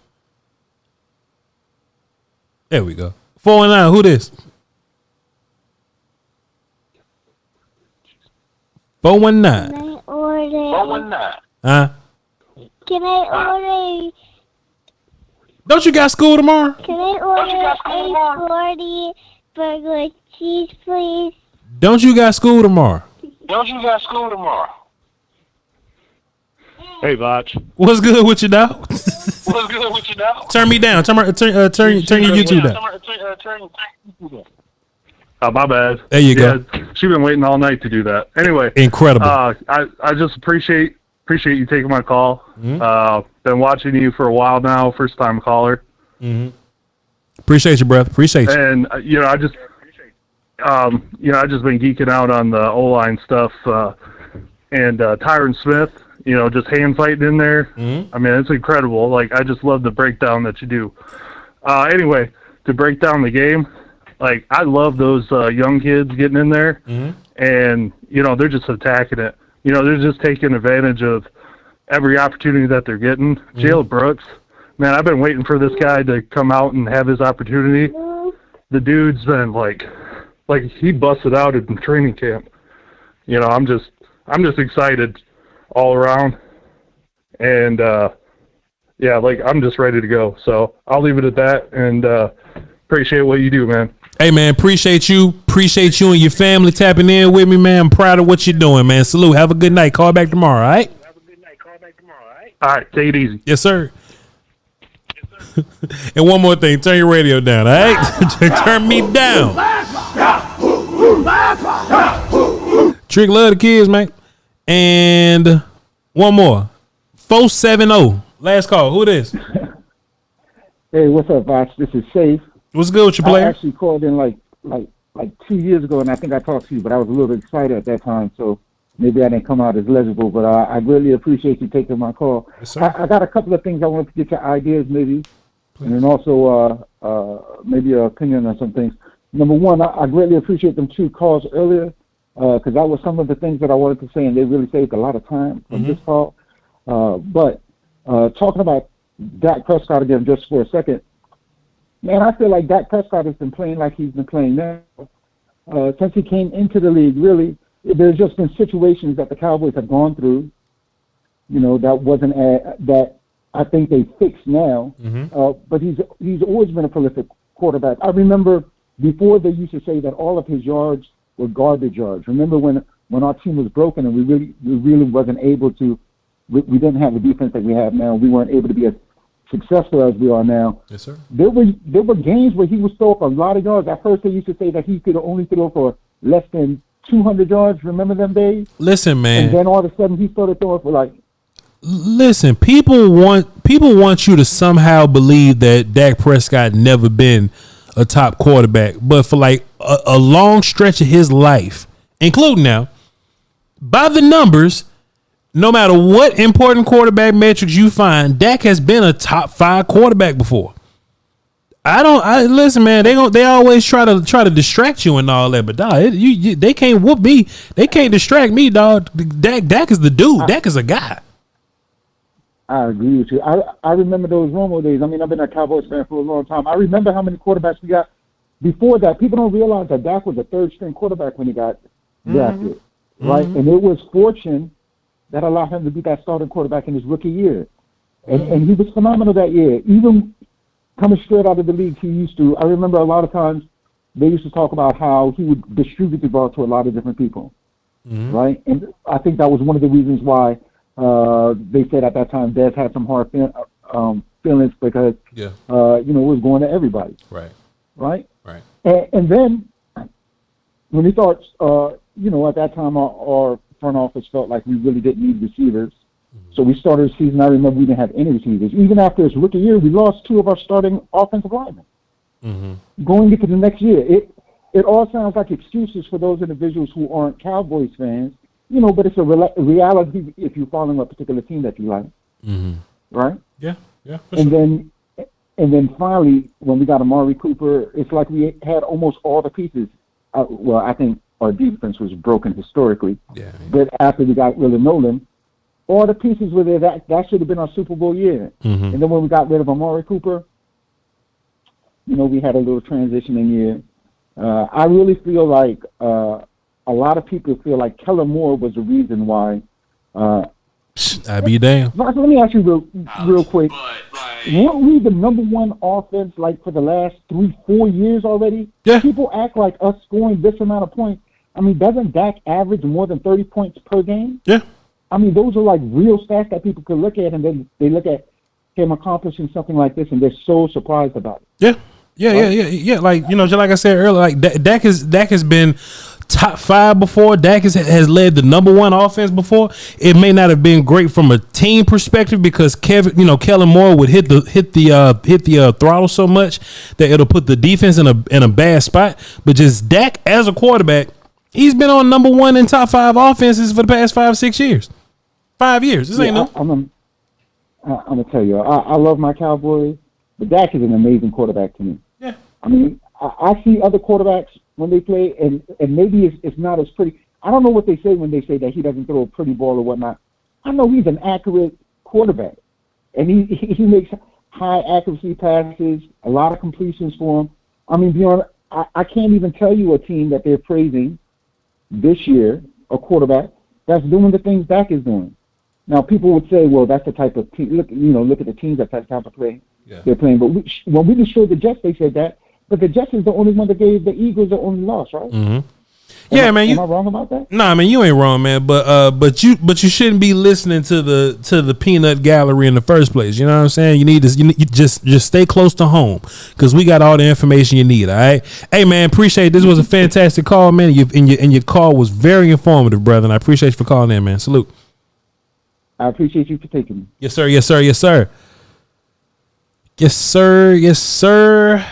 There we go. 419, who this? 419. Can I order? 419. Huh? Can I order? Don't you got school tomorrow? Can I order a 40 burger with cheese, please? Don't you got school tomorrow? Don't you got school tomorrow? Hey, Voch. What's good with you, dog? What's good with you now? Turn me down. Turn your YouTube down. Oh, my bad. There you go. She's been waiting all night to do that. Anyway. Incredible. I just appreciate you taking my call. Been watching you for a while now. First time caller. Appreciate you, brother. Appreciate you. And, I just been geeking out on the O-line stuff. And Tyron Smith, just hand fighting in there. I mean, it's incredible. Like, I just love the breakdown that you do. Anyway, to break down the game, like, I love those young kids getting in there. And, they're just attacking it. They're just taking advantage of every opportunity that they're getting. Jalen Brooks, man, I've been waiting for this guy to come out and have his opportunity. The dude's been, like he busted out in training camp. I'm just excited all around, and I'm just ready to go. So I'll leave it at that, and appreciate what you do, man. Hey, man, appreciate you and your family tapping in with me, man. I'm proud of what you're doing, man. Salute. Have a good night. Call back tomorrow, all right? All right, take it easy. Yes, sir. And one more thing, turn your radio down, all right? Turn me down. Trick love the kids, man. And one more. 470. Last call. Who this? Hey, what's up, Voch? This is Safe. What's good with your player? I actually called in like 2 years ago, and I think I talked to you, but I was a little bit excited at that time, so maybe I didn't come out as legible. But I really appreciate you taking my call. Yes, sir. I got a couple of things I wanted to get your ideas, maybe, and then also maybe your opinion on some things. Number one, I greatly appreciate them 2 calls earlier, because that was some of the things that I wanted to say, and they really saved a lot of time from this call. But talking about Dak Prescott again just for a second, man, I feel like Dak Prescott has been playing like he's been playing now. Since he came into the league, really, there's just been situations that the Cowboys have gone through, that I think they fixed now. But he's always been a prolific quarterback. I remember before they used to say that all of his yards were garbage yards. Remember when our team was broken and we really wasn't able to, we didn't have the defense that we have now. We weren't able to be as successful as we are now. Yes, sir. There were games where he would throw up a lot of yards. At first, they used to say that he could only throw for less than 200 yards. Remember them days? Listen, man. And then all of a sudden, he started throwing for like. Listen, people want you to somehow believe that Dak Prescott never been a top quarterback, but for like a long stretch of his life, including now, by the numbers, no matter what important quarterback metrics you find, Dak has been a top 5 quarterback before. Listen, man. They always try to distract you and all that, but dog, they can't whoop me. They can't distract me, dog. Dak is the dude. Dak is a guy. I agree with you. I remember those Romo days. I mean, I've been a Cowboys fan for a long time. I remember how many quarterbacks we got before that. People don't realize that Dak was a 3rd-string quarterback when he got drafted, right? And it was fortune that allowed him to be that starting quarterback in his rookie year. And he was phenomenal that year. Even coming straight out of the league, I remember a lot of times they used to talk about how he would distribute the ball to a lot of different people, right? And I think that was one of the reasons why they said at that time Dez had some hard feelings because, it was going to everybody. Right? And then when he thought, at that time our front office felt like we really didn't need receivers. So we started the season. I remember we didn't have any receivers. Even after his rookie year, we lost 2 of our starting offensive linemen. Going into the next year, it all sounds like excuses for those individuals who aren't Cowboys fans, but it's a reality if you're following a particular team that you like, right? Yeah. And then finally, when we got Amari Cooper, it's like we had almost all the pieces. I think our defense was broken historically. Yeah. But after we got rid of Nolan, all the pieces were there. That should have been our Super Bowl year. And then when we got rid of Amari Cooper, we had a little transitioning year. I really feel like a lot of people feel like Kellen Moore was the reason why. I'd be damned. Let me ask you real quick. Weren't we the number 1 offense for the last 3-4 years already? Yeah. People act like us scoring this amount of points. I mean, doesn't Dak average more than 30 points per game? Yeah. I mean, those are like real stats that people could look at, and then they look at him accomplishing something like this, and they're so surprised about it. Yeah. Like just like I said earlier, like Dak has been top 5 before. Dak has led the number 1 offense before. It may not have been great from a team perspective because Kellen Moore would hit the throttle so much that it'll put the defense in a bad spot. But just Dak as a quarterback, he's been on number 1 in top 5 offenses for the past 5-6 years. 5 years. This ain't no. I'm gonna tell you, I love my Cowboys, but Dak is an amazing quarterback to me. Yeah. I mean, I see other quarterbacks when they play, and maybe it's not as pretty. I don't know what they say when they say that he doesn't throw a pretty ball or whatnot. I know he's an accurate quarterback, and he makes high accuracy passes, a lot of completions for him. I mean, beyond, I can't even tell you a team that they're praising this year, a quarterback that's doing the things Dak is doing. Now, people would say, well, that's the type of team. Look at the teams that type of play they're playing. But when we just showed the Jets, they said that. But the Jets is the only one that gave the Eagles the only loss, right? Yeah, man. Am I wrong about that? Nah, man, you ain't wrong, man. But you shouldn't be listening to the peanut gallery in the first place. You know what I'm saying? You just stay close to home because we got all the information you need. All right. Hey, man, appreciate it. This was a fantastic call, man. Your call was very informative, brother. And I appreciate you for calling in, man. Salute. I appreciate you for taking me. Yes, sir. Yes, sir. Yes, sir. Yes, sir. Yes, sir.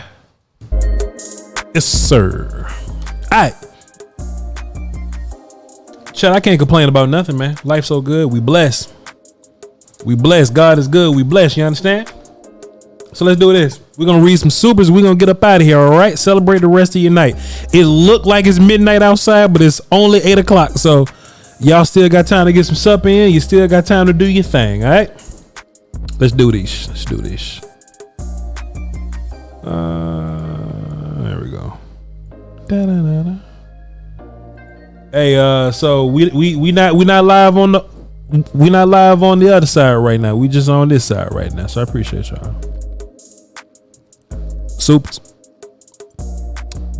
Yes, sir. All right. Chad, I can't complain about nothing, man. Life's so good. We blessed. We blessed. God is good. We blessed. You understand? So let's do this. We're going to read some supers. We're going to get up out of here, all right? Celebrate the rest of your night. It looked like it's midnight outside, but it's only 8 o'clock. So y'all still got time to get some supper in. You still got time to do your thing, all right? Let's do this. Let's do this. There we go. Da-da-da-da. Hey, so we not live on the other side right now. We just on this side right now. So I appreciate y'all. Supers.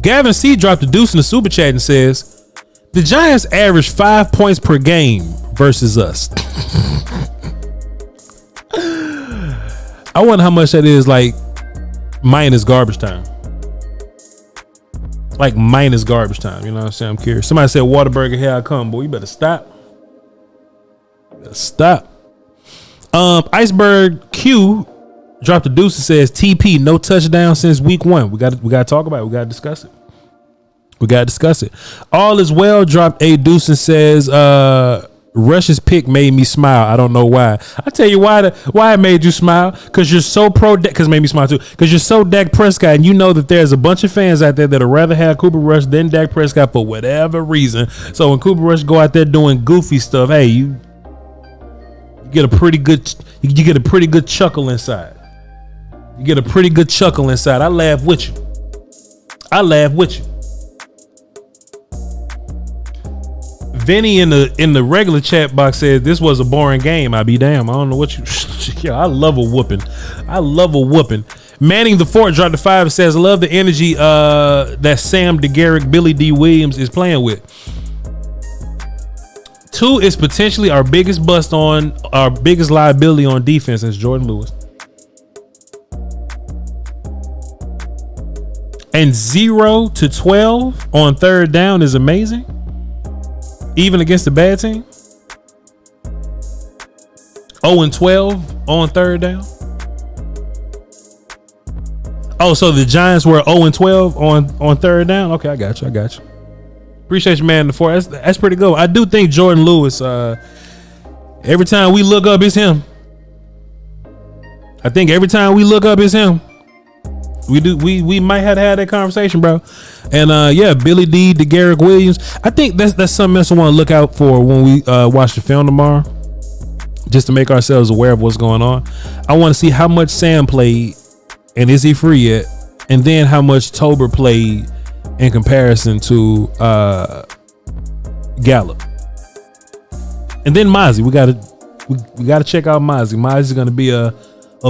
Gavin C dropped a deuce in the super chat and says the Giants average 5 points per game versus us. I wonder how much that is like minus garbage time. Like minus garbage time. You know what I'm saying? I'm curious. Somebody said Whataburger, here I come, boy. You better stop. Stop. Iceberg Q dropped a deuce and says TP, no touchdown since week 1. We got to talk about it. We got to discuss it. All is well dropped a deuce and says Rush's pick made me smile. I don't know why. I tell you why it made you smile. Because you're so because it made me smile too. Because you're so Dak Prescott, and you know that there's a bunch of fans out there that'd rather have Cooper Rush than Dak Prescott for whatever reason. So when Cooper Rush go out there doing goofy stuff, hey, you get a pretty good chuckle inside. You get a pretty good chuckle inside. I laugh with you. Vinny in the regular chat box says this was a boring game. I be damn. I don't know what you. Yo, I love a whooping. Manning the Fort dropped the 5 and says I love the energy that Sam DeGarrick, Billy D. Williams is playing with. 2 is potentially our biggest liability on defense is Jordan Lewis. And 0 to 12 on third down is amazing. Even against a bad team. 0 and 12 on third down. Oh, so the Giants were 0 and 12 on third down? Okay, I got you. Appreciate you, man. That's pretty good. I do think Jordan Lewis, every time we look up, it's him. I think every time we look up, it's him. We might have to have that conversation, bro. And Billy D, DeGarrick Williams. I think that's something else I want to look out for when we watch the film tomorrow, just to make ourselves aware of what's going on. I want to see how much Sam played, and is he free yet? And then how much Tober played in comparison to Gallup. And then Mozzie. We gotta check out Mozzie. Mozzie's gonna be a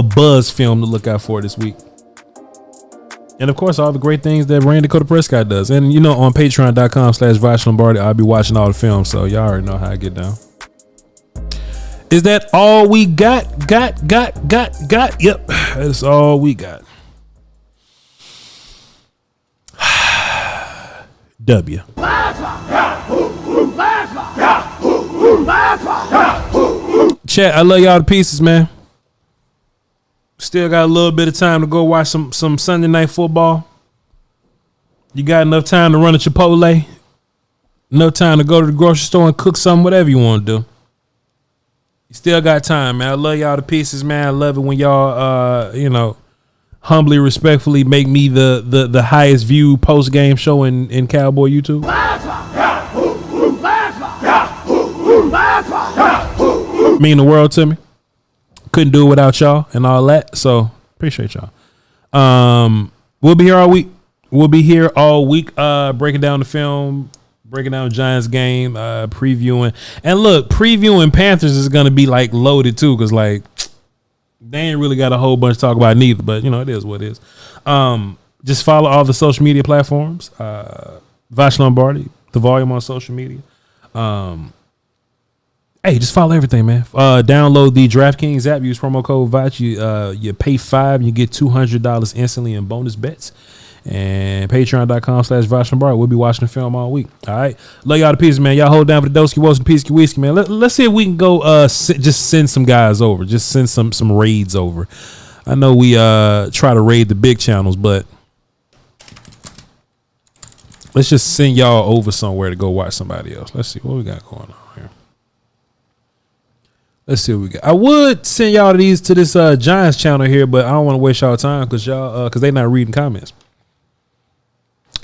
buzz film to look out for this week. And of course, all the great things that Dak Prescott does. And you know, on patreon.com/Voch Lombardi, I'll be watching all the films. So y'all already know how I get down. Is that all we got? Yep. That's all we got. W. Chat, I love y'all to pieces, man. Still got a little bit of time to go watch some Sunday night football. You got enough time to run a Chipotle. Enough time to go to the grocery store and cook something, whatever you want to do. You still got time, man. I love y'all to pieces, man. I love it when y'all, humbly, respectfully make me the highest viewed post-game show in Cowboy YouTube. Mean the world to me. Couldn't do it without y'all and all that. So appreciate y'all. We'll be here all week. Breaking down the film, breaking down the Giants game, previewing. And look, previewing Panthers is gonna be like loaded too, because like they ain't really got a whole bunch to talk about neither. But it is what it is. Just follow all the social media platforms. Voch Lombardi, the volume on social media. Hey, just follow everything, man. Download the DraftKings app. Use promo code VOCH. You pay $5 and you get $200 instantly in bonus bets. And patreon.com/Voch Lombardi. We'll be watching the film all week. All right. Love y'all to pieces, man. Y'all hold down for the Doski Wilson Peasky Whiskey, man. Let's see if we can go just send some guys over. Just send some raids over. I know we try to raid the big channels, but Let's just send y'all over somewhere to go watch somebody else. Let's see what we got going on here. Let's see what we got. I would send y'all to this Giants channel here, but I don't want to waste y'all time because they're not reading comments.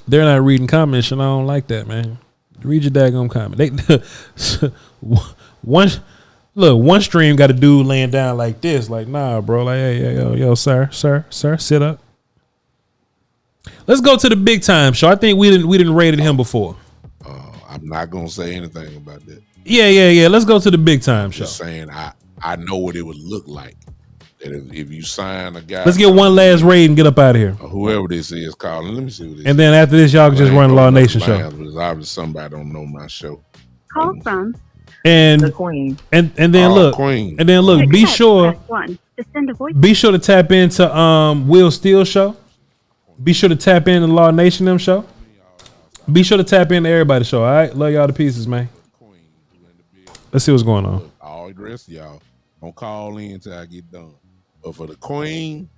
They're not reading comments, and I don't like that, man. Read your daggone comment. One stream got a dude laying down like this, like, nah, bro, like, hey, yo, sir, sit up. Let's go to the big time show. I think we didn't rated him before. I'm not gonna say anything about that. Yeah. Let's go to the big time show. Just saying, I know what it would look like. That if you sign a guy, let's get one last raid and get up out of here. Whoever this is calling, let me see what this. And then after this, y'all can just run the Law Nation show. Because obviously somebody don't know my show. Call from and the Queen. And then look, Queen. And then look. Be sure to tap into Will Steele show. Be sure to tap into Law Nation them show. Be sure to tap into everybody's show. All right, love y'all to pieces, man. Let's see what's going on. All the rest of y'all don't call in until I get done. But for the Queen,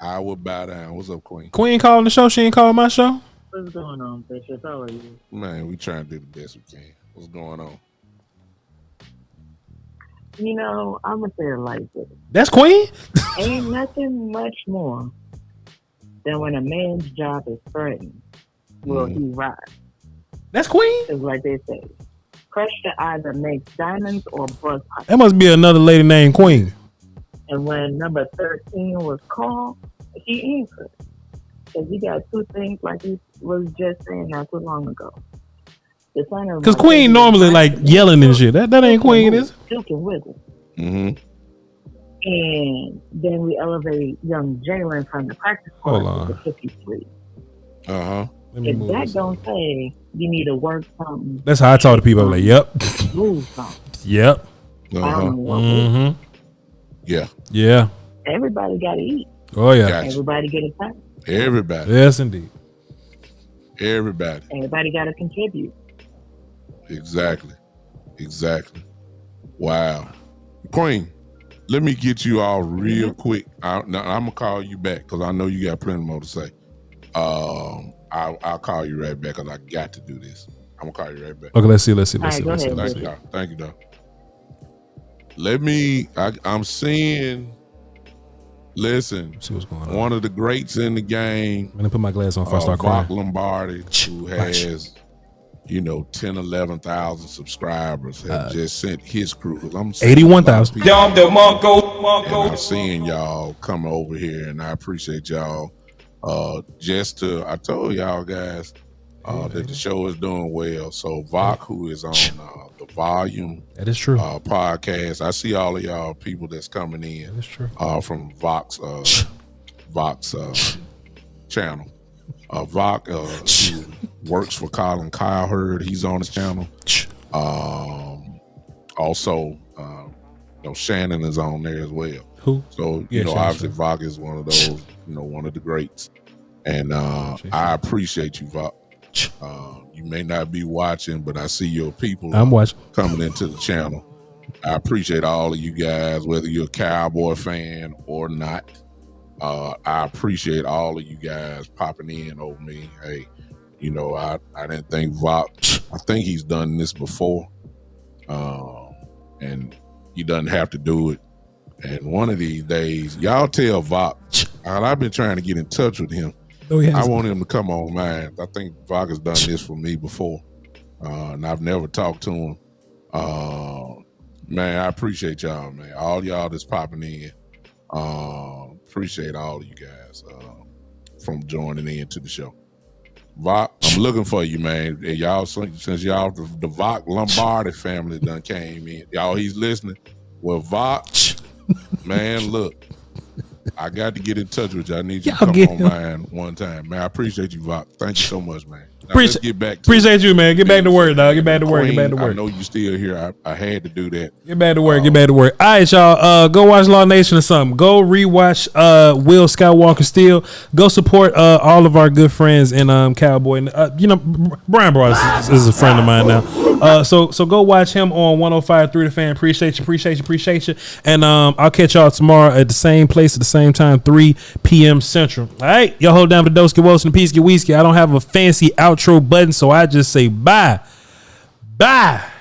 I would bow down. What's up, Queen? Queen calling the show. She ain't calling my show. What's going on, Bishop? How are you? Man, we trying to do the best we can. What's going on? You know, I'm gonna say it like this. That's Queen. Ain't nothing much more than when a man's job is threatened. Will he rise? That's Queen. It's like they say, pressure either makes diamonds or bust. That must be another lady named Queen. And when number 13 was called, he answered. Because he got two things like he was just saying not too long ago. Because Queen normally like yelling and shit. That ain't Queen, is it? Duke and wiggle. Mm-hmm. And then we elevate young Jalen from the practice squad to 53. Uh-huh. If that don't say you need to work something. That's how I talk to people. I'm like, yep. Move something. Yep. Uh-huh. Yeah. Everybody got to eat. Oh, yeah. Gotcha. Everybody get a time. Everybody. Yes, indeed. Everybody. Everybody got to contribute. Exactly. Wow. Queen, let me get you all real quick. I'm going to call you back because I know you got plenty more to say. I'll call you right back because I got to do this. I'm going to call you right back. Okay, let's see. Thank you, Doc. I'm seeing, listen, see what's going on. One of the greats in the game. I'm going to put my glass on before I start crying. Voch Lombardi, who has, 10, 11,000 subscribers, have just sent his crew. 81,000. I'm seeing y'all come over here, and I appreciate y'all. I told y'all guys that the show is doing well. So Voch, who is on the Volume, that is true, podcast. I see all of y'all people that's coming in. That is true. From Voch's channel. Voch, who works for Colin Cowherd, he's on his channel. Also, Shannon is on there as well. Who? So obviously Voch is one of those, one of the greats, and I appreciate you, Voch. You may not be watching, but I see your people. I'm watching, coming into the channel. I appreciate all of you guys, whether you're a Cowboy fan or not. I appreciate all of you guys popping in over me. Hey, I didn't think Voch. I think he's done this before, and he doesn't have to do it. And one of these days, y'all tell Voch. I've been trying to get in touch with him. I want him to come on mine. I think Voch has done this for me before, and I've never talked to him. Man, I appreciate y'all, man. All y'all that's popping in. Appreciate all of you guys from joining in to the show. Voch, I'm looking for you, man. And y'all, since y'all the Voch Lombardi family done came in, y'all, he's listening. Well, Voch, man, look, I got to get in touch with you. I need you to come on mine one time, man. I appreciate you, Voch. Thank you so much, man. Now, let's get back to appreciate you, man. Get back to work, dog. Get back to work. Get back to work. I know you still here. I had to do that. Get back to work. Get back to work. All right, y'all. Go watch Law Nation or something. Go rewatch Will Skywalker Steele. Go support all of our good friends in Cowboy. Brian Broad is a friend of mine now. So go watch him on 105.3 The Fan. Appreciate you. And I'll catch y'all tomorrow at the same place at the same time, 3 p.m. Central. All right, y'all hold down for the Doski Wilson and Peace Get Whiskey. I don't have a fancy outro button, so I just say bye. Bye.